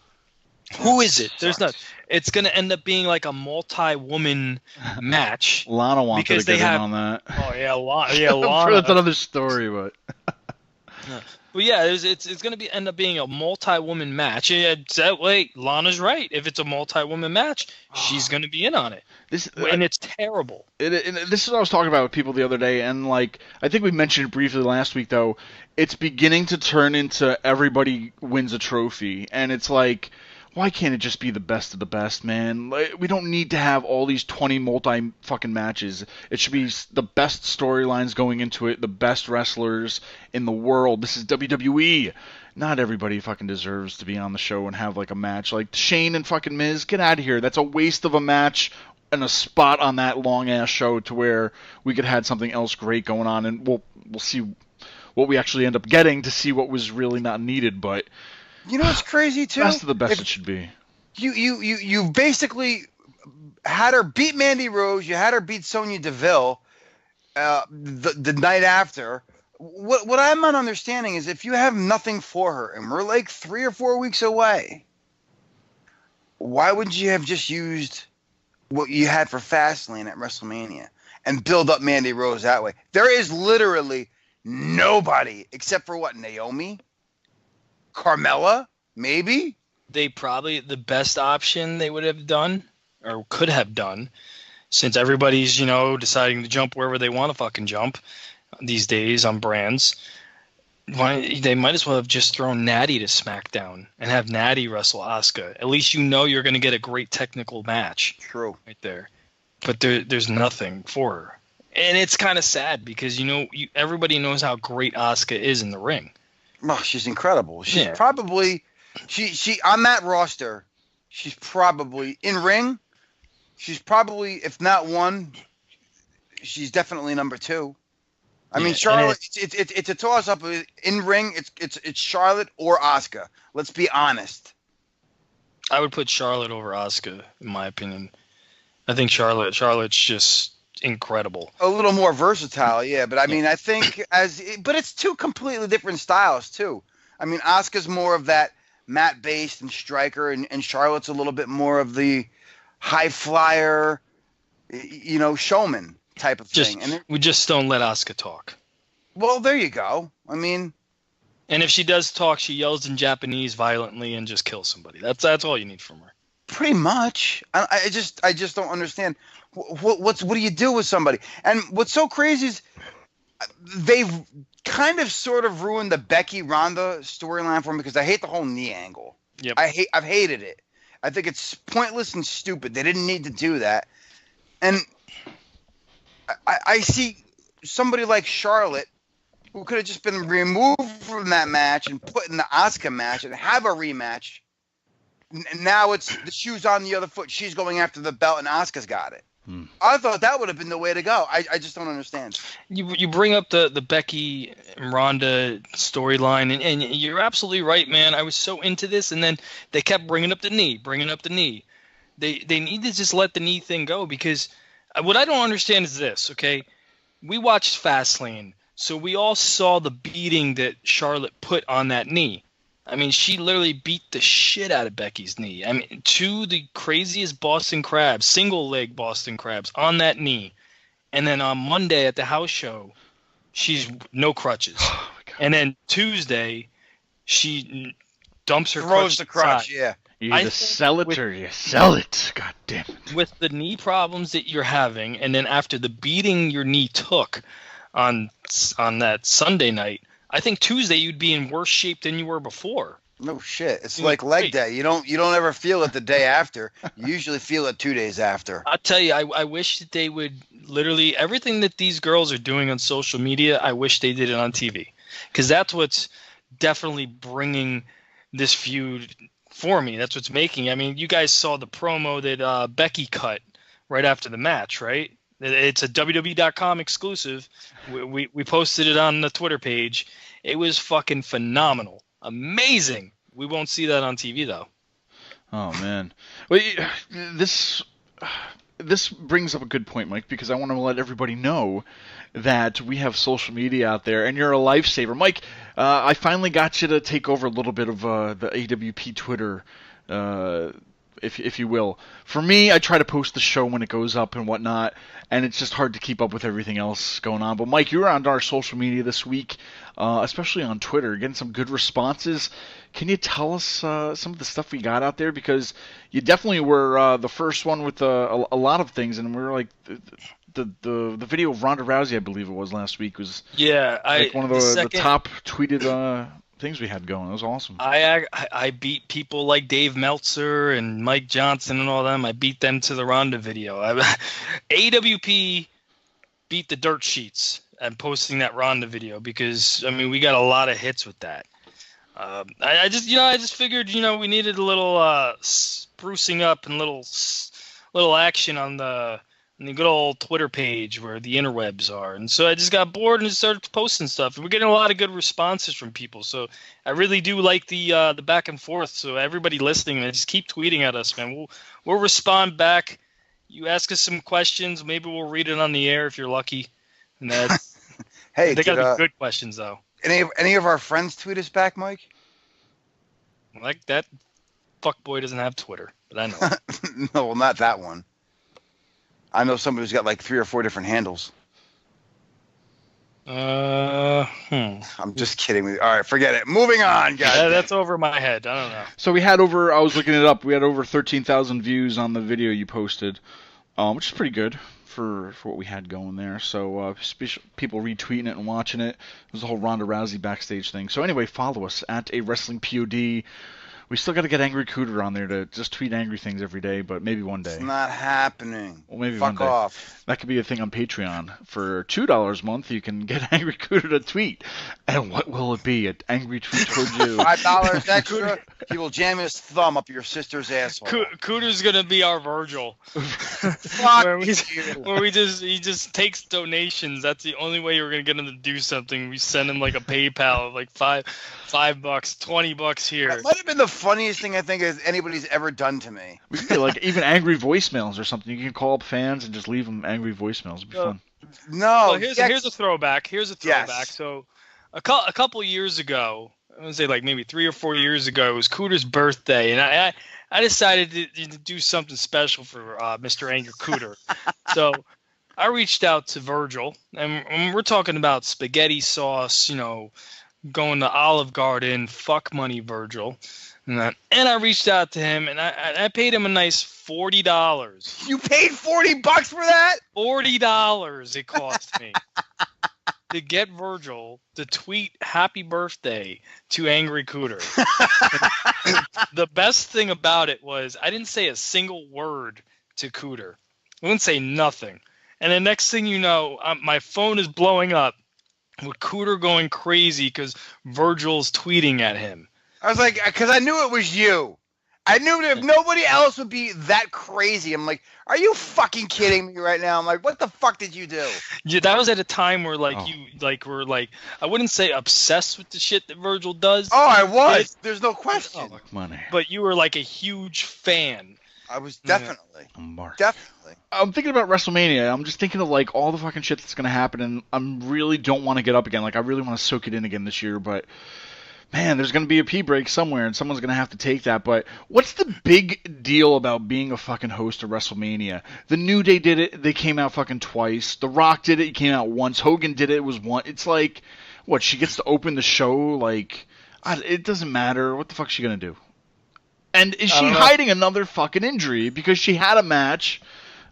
Who is it? There's not. It's going to end up being like a multi-woman match. Lana wants to get in on that. Oh yeah, Lana. I'm sure that's another story, but. But yeah, it's going to end up being a multi-woman match. Wait, Lana's right. If it's a multi-woman match, she's going to be in on it. And it's terrible. This is what I was talking about with people the other day, and like I think we mentioned it briefly last week, though. It's beginning to turn into everybody wins a trophy, and it's like, why can't it just be the best of the best, man? Like, we don't need to have all these 20 multi-fucking matches. It should be the best storylines going into it, the best wrestlers in the world. This is WWE. Not everybody fucking deserves to be on the show and have like a match. Like Shane and fucking Miz, get out of here. That's a waste of a match and a spot on that long-ass show to where we could have had something else great going on, and we'll see what we actually end up getting to see what was really not needed, but... You know what's crazy too? Best of the best it should be. You basically had her beat Mandy Rose. You had her beat Sonya Deville the night after. What I'm not understanding is if you have nothing for her and we're like 3 or 4 weeks away, why wouldn't you have just used what you had for Fastlane at WrestleMania and build up Mandy Rose that way? There is literally nobody except for what, Naomi? Carmella, maybe? They probably, the best option they would have done, or could have done, since everybody's, deciding to jump wherever they want to fucking jump these days on brands, they might as well have just thrown Natty to SmackDown and have Natty wrestle Asuka. At least you're going to get a great technical match. True. Right there. But there's nothing for her. And it's kind of sad because, everybody knows how great Asuka is in the ring. Oh, she's incredible. She's probably she on that roster. She's probably in ring. She's probably, if not one, she's definitely number 2. I mean, Charlotte. It's a toss up. In ring, it's Charlotte or Asuka. Let's be honest. I would put Charlotte over Asuka, in my opinion. I think Charlotte's just incredible. A little more versatile, yeah. But I mean, I think but it's two completely different styles too. I mean, Asuka's more of that mat-based and striker, and Charlotte's a little bit more of the high flyer, showman type of thing. And we just don't let Asuka talk. Well, there you go. I mean, and if she does talk, she yells in Japanese violently and just kills somebody. That's all you need from her. Pretty much. I just don't understand. What do you do with somebody? And what's so crazy is they've kind of sort of ruined the Becky Ronda storyline for me because I hate the whole knee angle. Yep. I've hated it. I think it's pointless and stupid. They didn't need to do that. And I see somebody like Charlotte, who could have just been removed from that match and put in the Asuka match and have a rematch. And now it's the shoe's on the other foot. She's going after the belt, and Asuka's got it. I thought that would have been the way to go. I just don't understand. You bring up the Becky and Ronda storyline, and you're absolutely right, man. I was so into this, and then they kept bringing up the knee. They need to just let the knee thing go, because what I don't understand is this, okay? We watched Fastlane. So we all saw the beating that Charlotte put on that knee. I mean, she literally beat the shit out of Becky's knee. I mean, two of the craziest Boston Crabs, single leg Boston Crabs on that knee. And then on Monday at the house show, she's no crutches. Oh, and then Tuesday, she dumps her throws the crutch, aside. yeah. You either sell it or you sell it. God damn it. With the knee problems that you're having, and then after the beating your knee took on that Sunday night, I think Tuesday you'd be in worse shape than you were before. No shit. It's like leg day. You don't ever feel it the day after. You usually feel it 2 days after. I'll tell you, I wish that they would literally everything that these girls are doing on social media, I wish they did it on TV. Because that's what's definitely bringing this feud for me. That's what's making. I mean, you guys saw the promo that Becky cut right after the match, right? It's a WWE.com exclusive. We posted it on the Twitter page. It was fucking phenomenal. Amazing. We won't see that on TV, though. Oh, man. Well, this brings up a good point, Mike, because I want to let everybody know that we have social media out there, and you're a lifesaver. Mike, I finally got you to take over a little bit of the AWP Twitter, if you will. For me, I try to post the show when it goes up and whatnot, and it's just hard to keep up with everything else going on. But Mike, you were on our social media this week, especially on Twitter, getting some good responses. Can you tell us some of the stuff we got out there? Because you definitely were the first one with a lot of things, and we were like the video of Ronda Rousey, I believe it was last week, was like one of the top tweeted things we had going. It was awesome. I beat people like Dave Meltzer and Mike Johnson and all them. I beat them to the Ronda video. AWP beat the dirt sheets and posting that Ronda video, because I mean we got a lot of hits with that. I just figured we needed a little sprucing up and little action on the good old Twitter page where the interwebs are. And so I just got bored and started posting stuff. And we're getting a lot of good responses from people. So I really do like the back and forth. So everybody listening, man, just keep tweeting at us, man. We'll respond back. You ask us some questions, maybe we'll read it on the air if you're lucky. And that's hey, they got to be good questions though. Any of our friends tweet us back, Mike? Like that fuckboy doesn't have Twitter, but I know. No, well, not that one. I know somebody who's got like 3 or 4 different handles. I'm just kidding. All right, forget it. Moving on, guys. That's over my head. I don't know. So we had I was looking it up, we had over 13,000 views on the video you posted, which is pretty good for what we had going there. So people retweeting it and watching it. It was the whole Ronda Rousey backstage thing. So anyway, follow us at A Wrestling POD. We still got to get Angry Cooter on there to just tweet angry things every day, but maybe one day. It's not happening. Well, maybe Fuck one day. Off. That could be a thing on Patreon. For $2 a month, you can get Angry Cooter to tweet. And what will it be? An angry tweet towards you. $5 extra. He will jam his thumb up your sister's asshole. Cooter's gonna be our Virgil. where he just takes donations. That's the only way we're gonna get him to do something. We send him like a PayPal of like $5, $20 here. That might have been the funniest thing I think anybody's ever done to me. We could get like even angry voicemails or something. You can call up fans and just leave them angry voicemails. It'd be fun. No. Well, here's a throwback. Yes. So a couple years ago, I want to say like maybe 3 or 4 years ago, it was Cooter's birthday, and I decided to do something special for Mr. Angry Cooter. So I reached out to Virgil, and we're talking about spaghetti sauce, going to Olive Garden, fuck money, Virgil. And I reached out to him, and I paid him a nice $40. You paid $40 for that? $40 it cost me to get Virgil to tweet happy birthday to Angry Cooter. The best thing about it was I didn't say a single word to Cooter. I didn't say nothing. And the next thing you know, my phone is blowing up with Cooter going crazy because Virgil's tweeting at him. I was like, because I knew it was you. I knew that if nobody else would be that crazy. I'm like, are you fucking kidding me right now? I'm like, what the fuck did you do? Yeah, that was at a time where you were like, I wouldn't say obsessed with the shit that Virgil does. Oh, I was. There's no question. Fuck money. But you were like a huge fan. I was definitely. Definitely. I'm thinking about WrestleMania. I'm just thinking of like all the fucking shit that's gonna happen, and I really don't want to get up again. Like I really want to soak it in again this year, but. Man, there's going to be a pee break somewhere, and someone's going to have to take that. But what's the big deal about being a fucking host of WrestleMania? The New Day did it. They came out fucking twice. The Rock did it. He came out once. Hogan did it. It was one. It's like, what, she gets to open the show? Like, it doesn't matter. What the fuck's she going to do? And is she hiding another fucking injury? Because she had a match,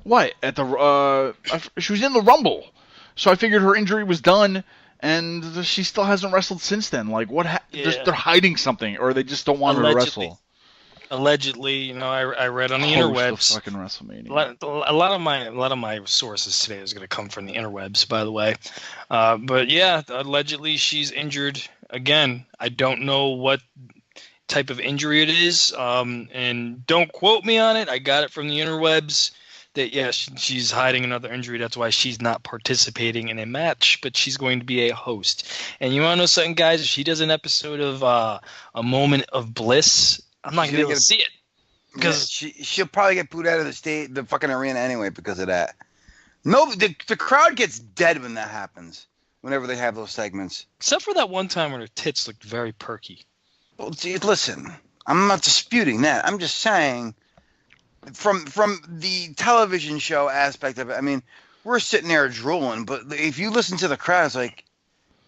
at the, she was in the Rumble. So I figured her injury was done. And she still hasn't wrestled since then. Like, what? They're hiding something, or they just don't want her to wrestle. Allegedly, I read on the interwebs. Fucking WrestleMania. A lot of my sources today is going to come from the interwebs, by the way. But yeah, allegedly she's injured again. I don't know what type of injury it is, and don't quote me on it. I got it from the interwebs. That she's hiding another injury. That's why she's not participating in a match, but she's going to be a host. And you want to know something, guys? If she does an episode of A Moment of Bliss, I'm not going to be able to see it because she'll probably get booed out of the fucking arena anyway because of that. No, the crowd gets dead when that happens. Whenever they have those segments, except for that one time when her tits looked very perky. Well, listen, I'm not disputing that. I'm just saying. From the television show aspect of it, I mean, we're sitting there drooling, but if you listen to the crowd, it's like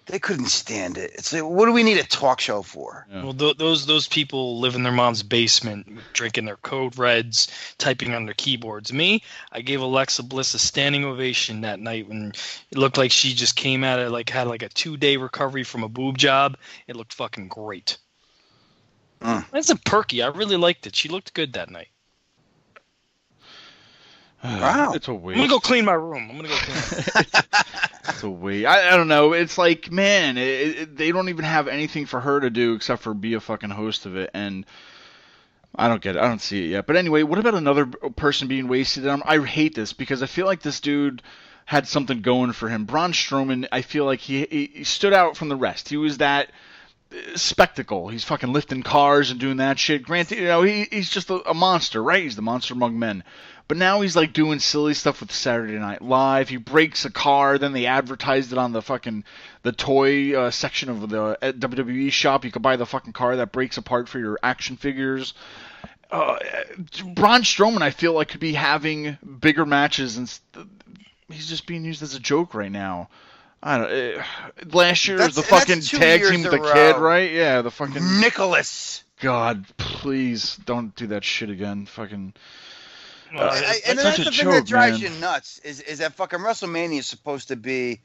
they couldn't stand it. It's like, what do we need a talk show for? Yeah. Well, those people live in their mom's basement, drinking their Code Reds, typing on their keyboards. Me, I gave Alexa Bliss a standing ovation that night when it looked like she just came out of had a 2-day recovery from a boob job. It looked fucking great. That's a perky. I really liked it. She looked good that night. Wow. It's a waste. I'm going to go clean my room. It's a waste. I don't know. It's like, man, they don't even have anything for her to do except for be a fucking host of it. And I don't get it. I don't see it yet. But anyway, what about another person being wasted? I hate this because I feel like this dude had something going for him. Braun Strowman, I feel like he stood out from the rest. He was that spectacle. He's fucking lifting cars and doing that shit. Granted, he's just a monster, right? He's the monster among men. But now he's like doing silly stuff with Saturday Night Live. He breaks a car, then they advertised it on the toy section of the WWE shop. You could buy the fucking car that breaks apart for your action figures. Braun Strowman, I feel like, could be having bigger matches, and he's just being used as a joke right now. I don't. Last year was the fucking tag team with the kid, right? Yeah, the fucking Nicholas. God, please don't do that shit again. Fucking. And that's the thing that drives you nuts is that fucking WrestleMania is supposed to be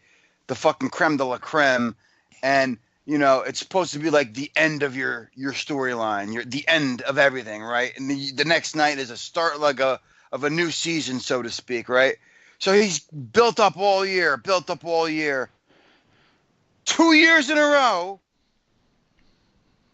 the fucking creme de la creme, and it's supposed to be like the end of your storyline, the end of everything, right? And the next night is a start of a new season, so to speak, right? So he's built up all year. 2 years in a row,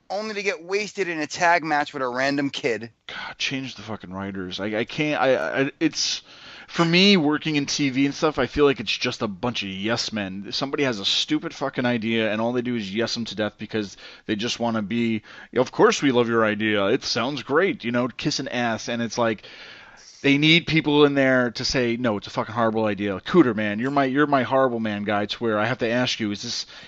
only to get wasted in a tag match with a random kid. God, change the fucking writers. I can't. It's for me working in TV and stuff. I feel like it's just a bunch of yes men. Somebody has a stupid fucking idea, and all they do is yes them to death because they just want to be. Of course, we love your idea. It sounds great, kissing ass, and it's like. They need people in there to say, no, it's a fucking horrible idea. Cooter, man, you're my horrible man guy to where I have to ask you,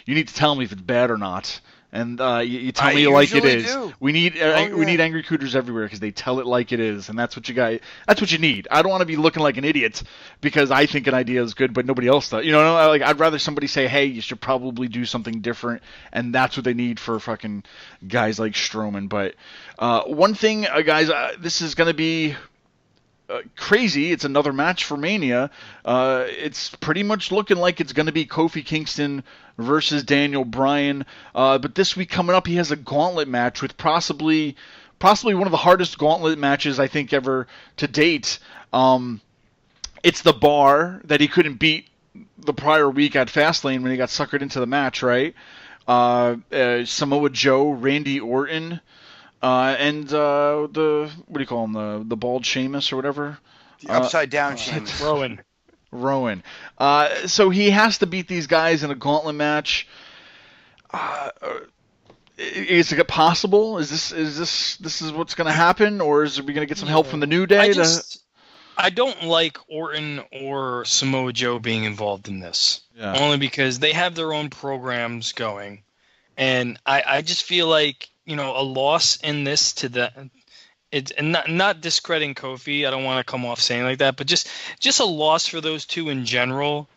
you need to tell me if it's bad or not. And you tell me like it is. Do. We need angry Cooters everywhere because they tell it like it is, and that's what you need. I don't want to be looking like an idiot because I think an idea is good, but nobody else does. I'd rather somebody say, hey, you should probably do something different, and that's what they need for fucking guys like Strowman. But one thing, guys, this is gonna be. Crazy. It's another match for Mania. It's pretty much looking like it's going to be Kofi Kingston versus Daniel Bryan. But this week coming up, he has a gauntlet match with possibly one of the hardest gauntlet matches I think ever to date. it's the bar that he couldn't beat the prior week at Fastlane when he got suckered into the match, right? Samoa Joe, Randy Orton, and the what do you call him? The bald Sheamus or whatever. The upside down Sheamus. Rowan. So he has to beat these guys in a gauntlet match. Is it possible? Is this what's going to happen, or are we going to get some help from the New Day? I don't like Orton or Samoa Joe being involved in this. Yeah. Only because they have their own programs going. And I just feel like, a loss in this to the it's and not discrediting Kofi. I don't want to come off saying like that, but just a loss for those two in general.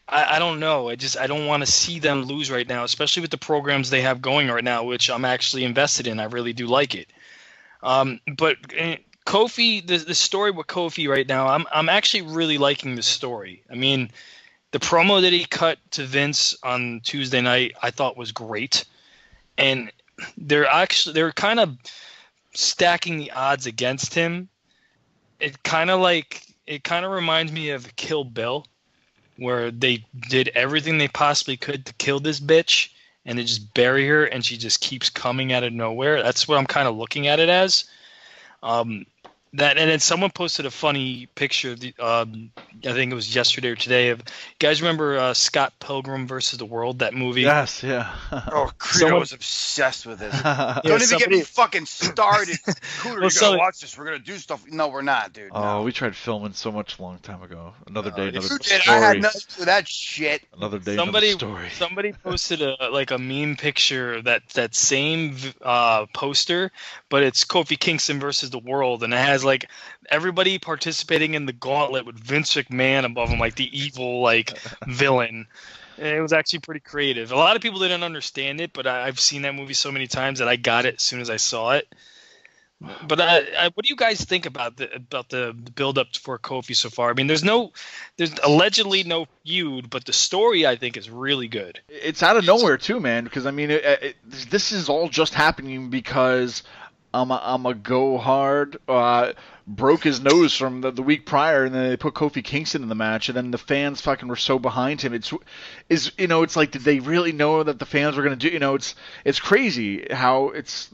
I don't know. I don't want to see them lose right now, especially with the programs they have going right now, which I'm actually invested in. I really do like it. But Kofi, the story with Kofi right now, I'm actually really liking the story. I mean, the promo that he cut to Vince on Tuesday night, I thought was great, and they're kind of stacking the odds against him. It kind of reminds me of Kill Bill, where they did everything they possibly could to kill this bitch, and they just bury her, and she just keeps coming out of nowhere. That's what I'm kind of looking at it as. And then someone posted a funny picture. I think it was yesterday or today. You guys remember Scott Pilgrim versus the World? That movie. Yes, yeah. Oh, Credo was obsessed with this. Don't even get me fucking started. Cooter, you gotta watch this. We're gonna do stuff. No, we're not, dude. No. Oh, we tried filming so much long time ago. Another day, another story. I had nothing to do with that shit. Another day, another story. Somebody posted a meme picture that same poster, but it's Kofi Kingston versus the World, and it has like everybody participating in the gauntlet with Vince McMahon above him, like the evil villain. And it was actually pretty creative. A lot of people didn't understand it, but I've seen that movie so many times that I got it as soon as I saw it. But what do you guys think about the build up for Kofi so far? I mean, there's allegedly no feud, but the story I think is really good. It's out of nowhere too, man. Because I mean, this is all just happening because I'm a go hard. Broke his nose from the week prior, and then they put Kofi Kingston in the match, and then the fans fucking were so behind him. It's like, did they really know that the fans were going to do? It's crazy how it's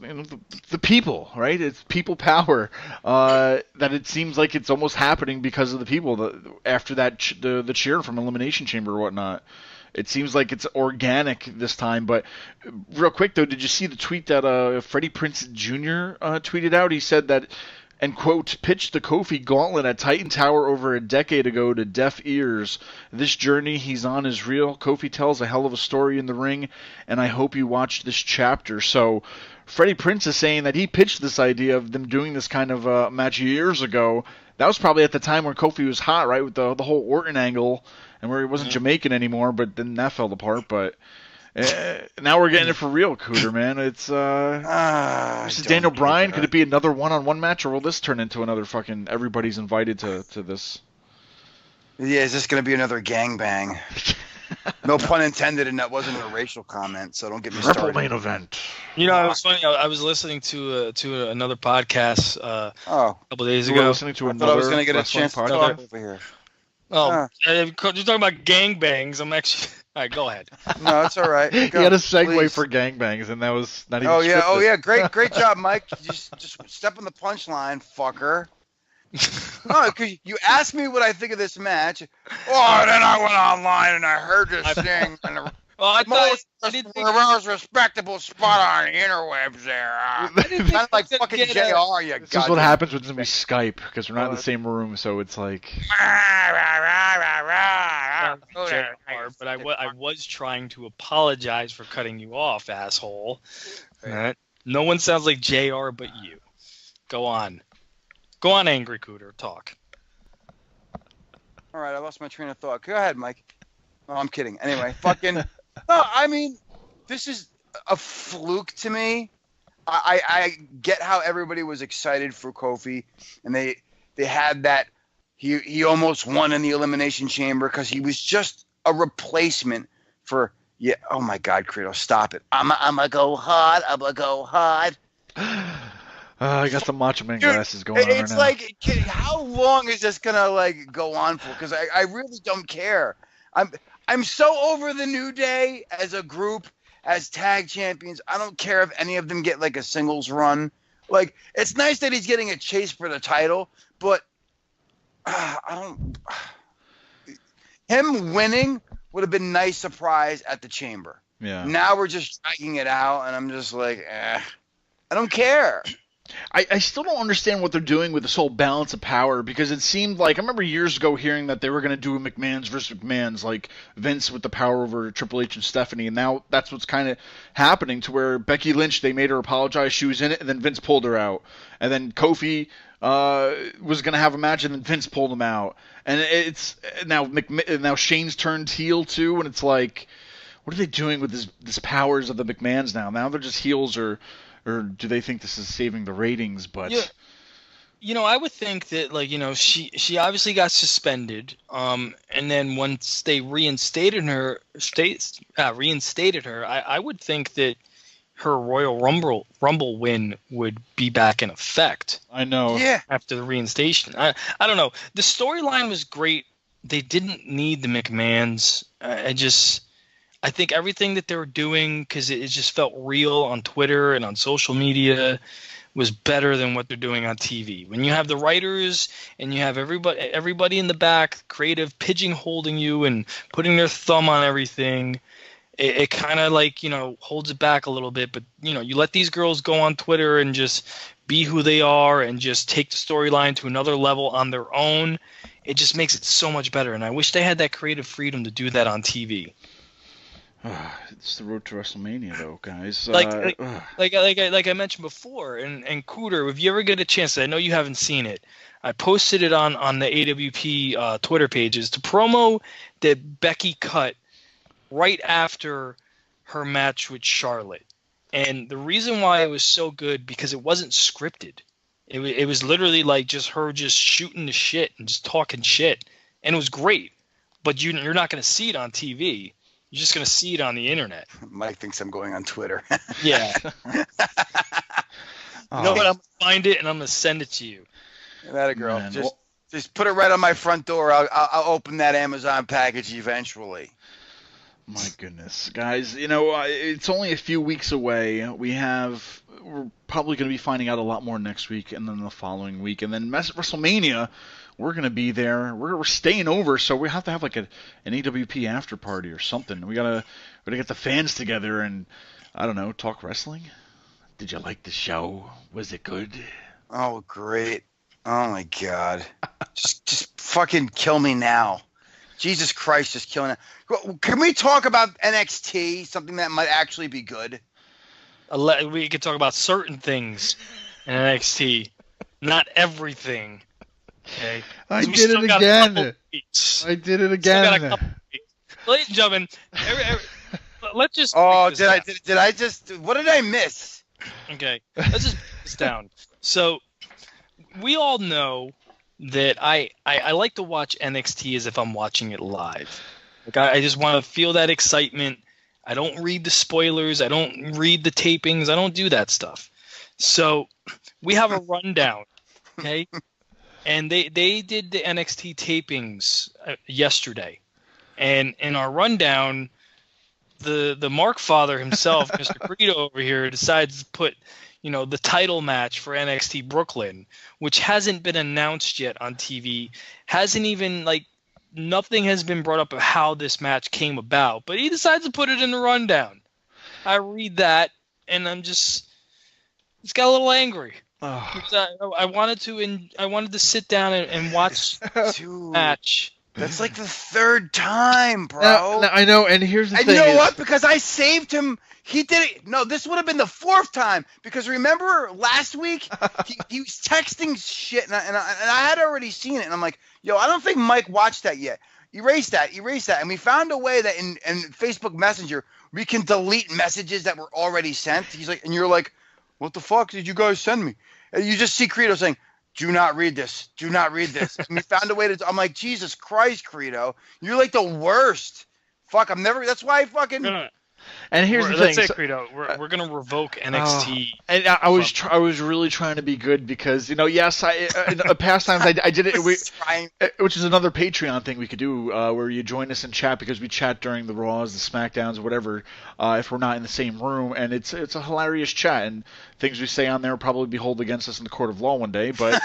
the people, right? It's people power. That it seems like it's almost happening because of the people. After that, the cheer from Elimination Chamber or whatnot. It seems like it's organic this time. But real quick though, did you see the tweet that Freddie Prinze Jr. Tweeted out? He said that, and quote, pitched the Kofi gauntlet at Titan Tower over a decade ago to deaf ears. This journey he's on is real. Kofi tells a hell of a story in the ring, and I hope you watch this chapter. So Freddie Prinze is saying that he pitched this idea of them doing this kind of match years ago. That was probably at the time when Kofi was hot, right, with the whole Orton angle, and where he wasn't Jamaican anymore, but then that fell apart. But now we're getting it for real, Cooter, man. It's this is Daniel Bryan. Could it be another one-on-one match, or will this turn into another fucking everybody's invited to this? Yeah, is this going to be another gangbang? No pun intended, and that wasn't a racial comment, so don't get me started. Triple main event. It was funny. I was listening to another podcast a couple days ago. You were listening to another I was going to get a chance to talk over here. Oh, you're talking about gangbangs. I'm actually... All right, go ahead. No, it's all right. He had a segue for gangbangs, and that was not even scripted. Oh, yeah. Great job, Mike. Just step on the punchline, fucker. No, because you asked me what I think of this match. Oh, then I went online and I heard this thing. And most respectable spot on the interwebs there. Kind of like fucking JR, you This is what happens when we Skype, because we're not in the same room, so it's like... But I was trying to apologize for cutting you off, asshole. Right. No one sounds like JR but you. Go on. Go on, Angry Cooter. Talk. All right, I lost my train of thought. Go ahead, Mike. Oh, I'm kidding. Anyway, fucking... No, I mean, this is a fluke to me. I get how everybody was excited for Kofi, and they had that he almost won in the Elimination Chamber because he was just a replacement for oh my God, Credo, stop it. I'm gonna go hard. I got the Macho Man Dude, glasses going on right it's now. like, how long is this gonna like go on for? Because I really don't care. I'm so over the New Day as a group, as tag champions. I don't care if any of them get like a singles run. Like, it's nice that he's getting a chase for the title, but I don't. Him winning would have been a nice surprise at the Chamber. Yeah. Now we're just dragging it out, and I'm just like, I don't care. I still don't understand what they're doing with this whole balance of power, because it seemed like, I remember years ago hearing that they were going to do a McMahon's versus McMahon's, like Vince with the power over Triple H and Stephanie, and now that's what's kind of happening, to where Becky Lynch, they made her apologize, she was in it, and then Vince pulled her out. And then Kofi was going to have a match, and then Vince pulled him out. And it's now Shane's turned heel too, and it's like, what are they doing with this powers of the McMahons now? Now they're just heels, or do they think this is saving the ratings? But yeah. I would think that, like, she obviously got suspended, and then once they reinstated her, I would think that her Royal Rumble win would be back in effect. I know. Yeah. After the reinstation, I don't know. The storyline was great. They didn't need the McMahons. I think everything that they were doing, because it just felt real on Twitter and on social media, was better than what they're doing on TV. When you have the writers and you have everybody in the back, creative, pigeonholing you and putting their thumb on everything, it kind of like, holds it back a little bit. But, you let these girls go on Twitter and just be who they are and just take the storyline to another level on their own. It just makes it so much better. And I wish they had that creative freedom to do that on TV. It's the road to WrestleMania, though, guys. Like I mentioned before, and Cooter, if you ever get a chance, I know you haven't seen it, I posted it on the AWP Twitter pages, to promo that Becky cut right after her match with Charlotte. And the reason why it was so good, because it wasn't scripted. It was literally like just her just shooting the shit and just talking shit, and it was great. But you're not going to see it on TV. You're just going to see it on the internet. Mike thinks I'm going on Twitter. Yeah. You know what? I'm going to find it and I'm going to send it to you. That a girl. Man, just put it right on my front door. I'll open that Amazon package eventually. My goodness, guys. It's only a few weeks away. We're probably going to be finding out a lot more next week, and then the following week. And then WrestleMania, we're going to be there. We're staying over, so we have to have like an AWP after party or something. We gotta get the fans together and, I don't know, talk wrestling. Did you like the show? Was it good? Oh, great. Oh, my God. just fucking kill me now. Jesus Christ, just kill me now. Can we talk about NXT, something that might actually be good? We could talk about certain things in NXT, not everything. Okay. I did it again. Ladies and gentlemen, let's just. Oh, did I just? What did I miss? Okay, let's just break this down. So, we all know that I like to watch NXT as if I'm watching it live. Like I just want to feel that excitement. I don't read the spoilers. I don't read the tapings. I don't do that stuff. So, we have a rundown. Okay. And they did the NXT tapings yesterday, and in our rundown, the Mark Father himself, Mr. Credo over here, decides to put the title match for NXT Brooklyn, which hasn't been announced yet on TV, hasn't even nothing has been brought up of how this match came about, but he decides to put it in the rundown. I read that and it's got a little angry. Oh. I wanted to sit down and watch the match. That's like the third time, bro. No, I know, and here's the thing. And you know what? Because I saved him. He did it. No, this would have been the fourth time. Because remember last week, he was texting shit, and I had already seen it. And I'm like, yo, I don't think Mike watched that yet. Erase that. And we found a way that in Facebook Messenger, we can delete messages that were already sent. He's like, and you're like, what the fuck did you guys send me? And you just see Credo saying, do not read this. Do not read this. And we found a way to. I'm like, Jesus Christ, Credo. You're like the worst. Fuck, I'm never. That's why I fucking. And here's the That's thing. it, Credo. We're gonna revoke NXT. And I was really trying to be good because yes, in past times I did it, which is another Patreon thing we could do where you join us in chat because we chat during the Raws, the SmackDowns, whatever. If we're not in the same room, and it's a hilarious chat, and things we say on there will probably be held against us in the court of law one day, but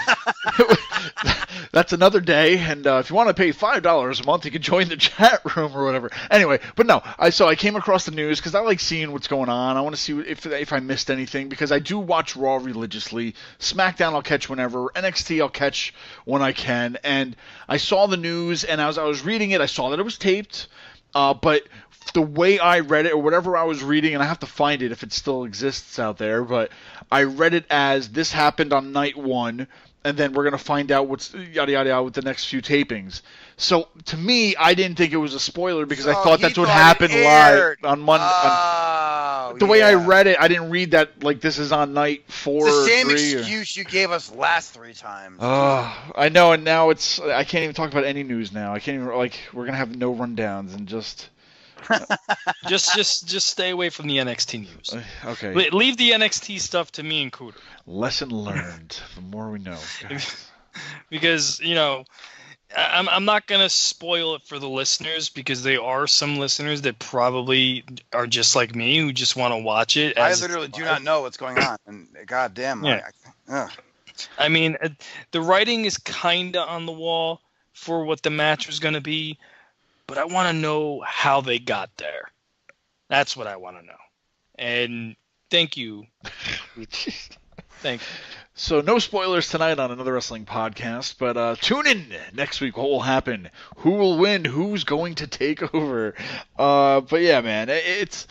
that's another day. And if you want to pay $5 a month, you can join the chat room or whatever. Anyway, but no, I came across the news because I like seeing what's going on. I want to see if I missed anything because I do watch Raw religiously. SmackDown I'll catch whenever. NXT I'll catch when I can. And I saw the news, and as I was reading it, I saw that it was taped. But the way I read it, or whatever I was reading, and I have to find it if it still exists out there, but I read it as this happened on night 1, and then we're going to find out what's yada yada yada with the next few tapings. So to me, I didn't think it was a spoiler because I thought that's what happened live on Monday. The way I read it, I didn't read that like this is on night 4 it's the same 3 excuse you gave us last 3 times. I know, and now I can't even talk about any news now. I can't even we're going to have no rundowns and just just stay away from the NXT news. Okay. Leave the NXT stuff to me and Cooter. Lesson learned. The more we know. Because, I'm not going to spoil it for the listeners because there are some listeners that probably are just like me who just want to watch it. I literally do not know what's going on. And goddamn. Yeah. I mean, the writing is kind of on the wall for what the match was going to be, but I want to know how they got there. That's what I want to know. And thank you. Thank you. So no spoilers tonight on Another Wrestling Podcast, but tune in next week. What will happen? Who will win? Who's going to take over? But yeah, man, this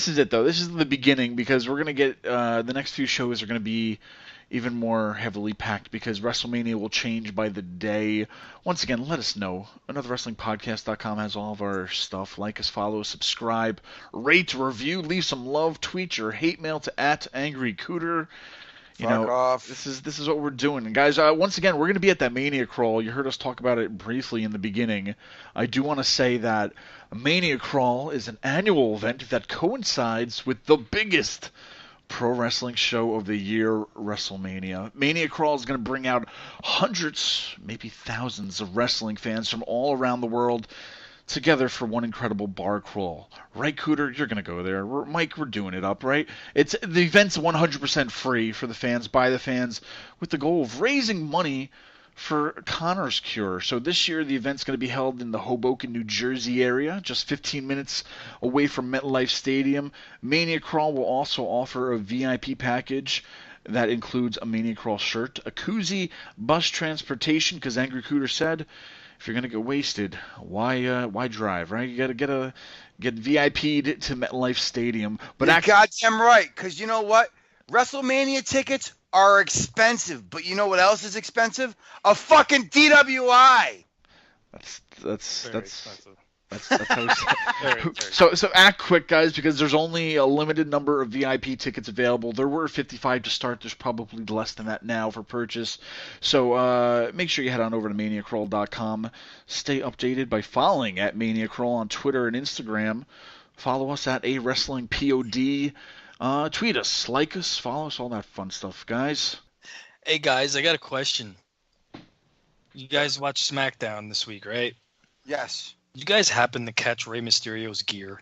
is it though. This is the beginning because we're gonna get the next few shows are gonna be even more heavily packed because WrestleMania will change by the day. Once again, let us know. AnotherWrestlingPodcast.com has all of our stuff. Like us, follow, subscribe, rate, review, leave some love, tweet your hate mail to @AngryCooter. Fuck off. This is what we're doing. And guys, once again, we're going to be at that Mania Crawl. You heard us talk about it briefly in the beginning. I do want to say that Mania Crawl is an annual event that coincides with the biggest pro wrestling show of the year, WrestleMania. Mania Crawl is going to bring out hundreds, maybe thousands of wrestling fans from all around the world together for one incredible bar crawl. Right, Cooter? You're going to go there. Mike, we're doing it up, right? The event's 100% free for the fans, by the fans, with the goal of raising money for Connor's Cure. So this year the event's going to be held in the Hoboken, New Jersey area, just 15 minutes away from MetLife Stadium. Mania Crawl will also offer a VIP package that includes a Mania Crawl shirt, a koozie, bus transportation, because Angry Cooter said, if you're gonna get wasted, why drive, right? You gotta get VIP'd to MetLife Stadium. But you're goddamn right, because you know what? WrestleMania tickets are expensive, but you know what else is expensive? A fucking DWI. That's expensive. That's how we say. So act quick, guys, because there's only a limited number of VIP tickets available. There were 55 to start. There's probably less than that now for purchase. So make sure you head on over to maniacrawl.com. Stay updated by following @maniacrawl on Twitter and Instagram. Follow us at @WrestlingPod. Tweet us, like us, follow us, all that fun stuff, guys. Hey, guys, I got a question. You guys watched SmackDown this week, right? Yes. You guys happen to catch Rey Mysterio's gear?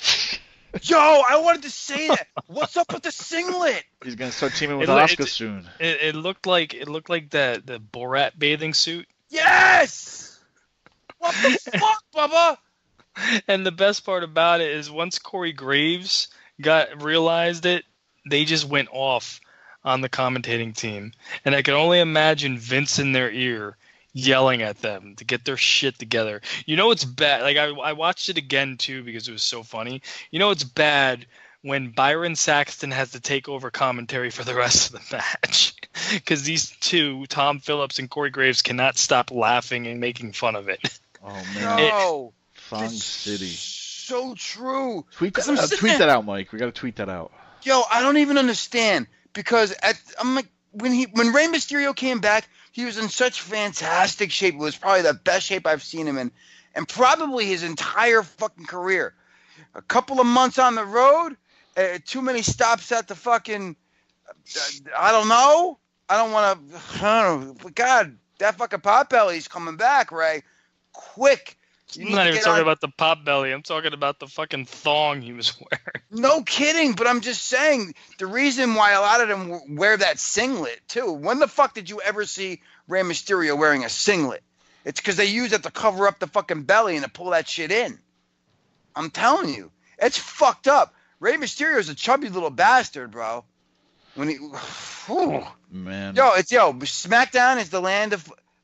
Yo, I wanted to say that. What's up with the singlet? He's gonna start teaming with Asuka soon. It looked like the Borat bathing suit. Yes. What the fuck, Bubba? And the best part about it is once Corey Graves realized it, they just went off on the commentating team, and I can only imagine Vince in their ear yelling at them to get their shit together. You know it's bad. Like I watched it again too because it was so funny. You know it's bad when Byron Saxton has to take over commentary for the rest of the match because these two, Tom Phillips and Corey Graves, cannot stop laughing and making fun of it. Oh man, no, Fong City. So true. Tweet that out, Mike. We got to tweet that out. Yo, I don't even understand because I'm like when Rey Mysterio came back. He was in such fantastic shape. It was probably the best shape I've seen him in, and probably his entire fucking career. a couple of months on the road, too many stops at the fucking. I don't know. I don't want to. But God, that fucking Potbelly's coming back, Ray. Quick. I'm not even talking about the Potbelly. I'm talking about the fucking thong he was wearing. No kidding, but I'm just saying the reason why a lot of them wear that singlet too. When the fuck did you ever see Rey Mysterio wearing a singlet? It's because they use it to cover up the fucking belly and to pull that shit in. I'm telling you, it's fucked up. Rey Mysterio's a chubby little bastard, bro. When he, whew. Man, SmackDown is the land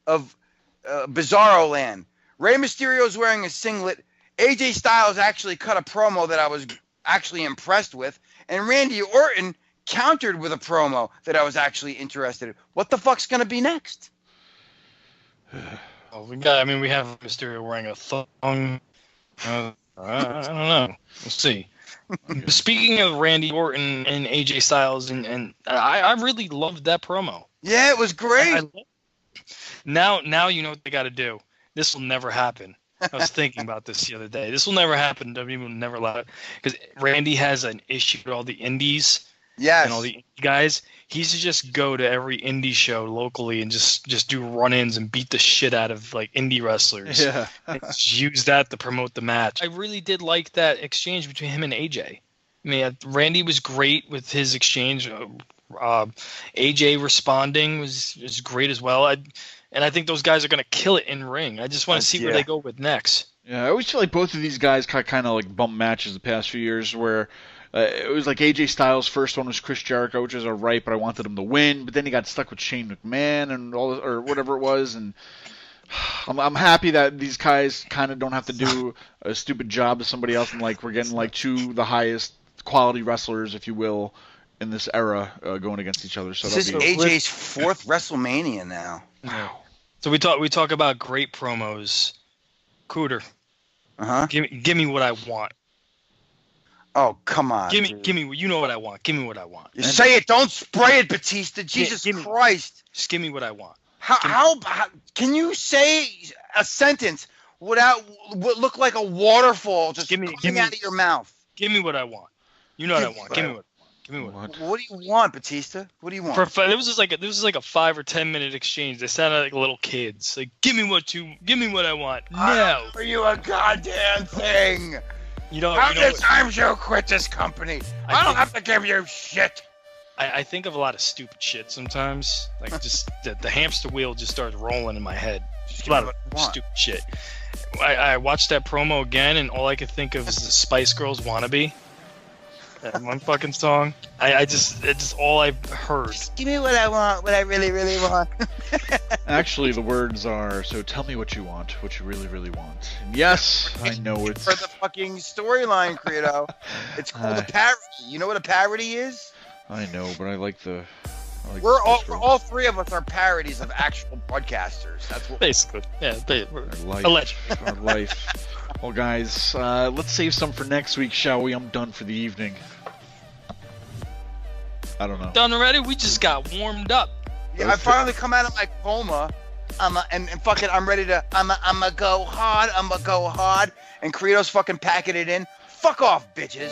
of Bizarro land. Rey Mysterio's wearing a singlet. AJ Styles actually cut a promo that I was actually impressed with, and Randy Orton countered with a promo that I was actually interested in. What the fuck's gonna be next? Well, we have Mysterio wearing a thong. I don't know. We'll see. Speaking of Randy Orton and AJ Styles, and I really loved that promo. Yeah, it was great. Now you know what they got to do. This will never happen. I was thinking about this the other day. This will never happen. WWE will never allow it because Randy has an issue with all the indies. Yes. And all the guys. He should just go to every indie show locally and just do run-ins and beat the shit out of like indie wrestlers. Yeah. And just use that to promote the match. I really did like that exchange between him and AJ. I mean, Randy was great with his exchange. AJ responding was great as well. And I think those guys are going to kill it in ring. I just want to see where they go with next. Yeah, I always feel like both of these guys kind of like bump matches the past few years where it was like AJ Styles' first one was Chris Jericho, which was alright, but I wanted him to win. But then he got stuck with Shane McMahon and all, or whatever it was, and I'm happy that these guys kind of don't have to do a stupid job to somebody else, and like we're getting like two the highest quality wrestlers, if you will, in this era going against each other. So this is AJ's fourth WrestleMania now. Wow. So we talk about great promos. Cooter. Give me what I want. Oh, come on. Give me you know what I want. Give me what I want. You say it, don't spray it, Batista. Jesus Christ. Just give me what I want. How can you say a sentence without what look like a waterfall just coming out of your mouth? Give me what I want. You know what I want. Give me what. What do you want, Batista? What do you want? It was just like a 5 or 10 minute exchange. They sounded like little kids. Like, give me what I want. No. Are you a goddamn thing? How many times you quit this company? I don't have to give you shit. I think of a lot of stupid shit sometimes. Like just the hamster wheel just starts rolling in my head. Just a lot of stupid shit. I watched that promo again, and all I could think of is the Spice Girls "Wannabe." That one fucking song. It's just all I've heard. Just give me what I want, what I really, really want. Actually, the words are, so tell me what you want, what you really, really want. And yes, I know it's... For the fucking storyline, Credo. It's called a parody. You know what a parody is? I know, but I like the... all three of us are parodies of actual broadcasters. That's what basically. Yeah, our life. Well, guys, let's save some for next week, shall we? I'm done for the evening. I don't know. Done already? We just got warmed up. Yeah, I finally come out of my coma. And fuck it, I'm ready to. I'ma go hard. And Credo's fucking packing it in. Fuck off, bitches.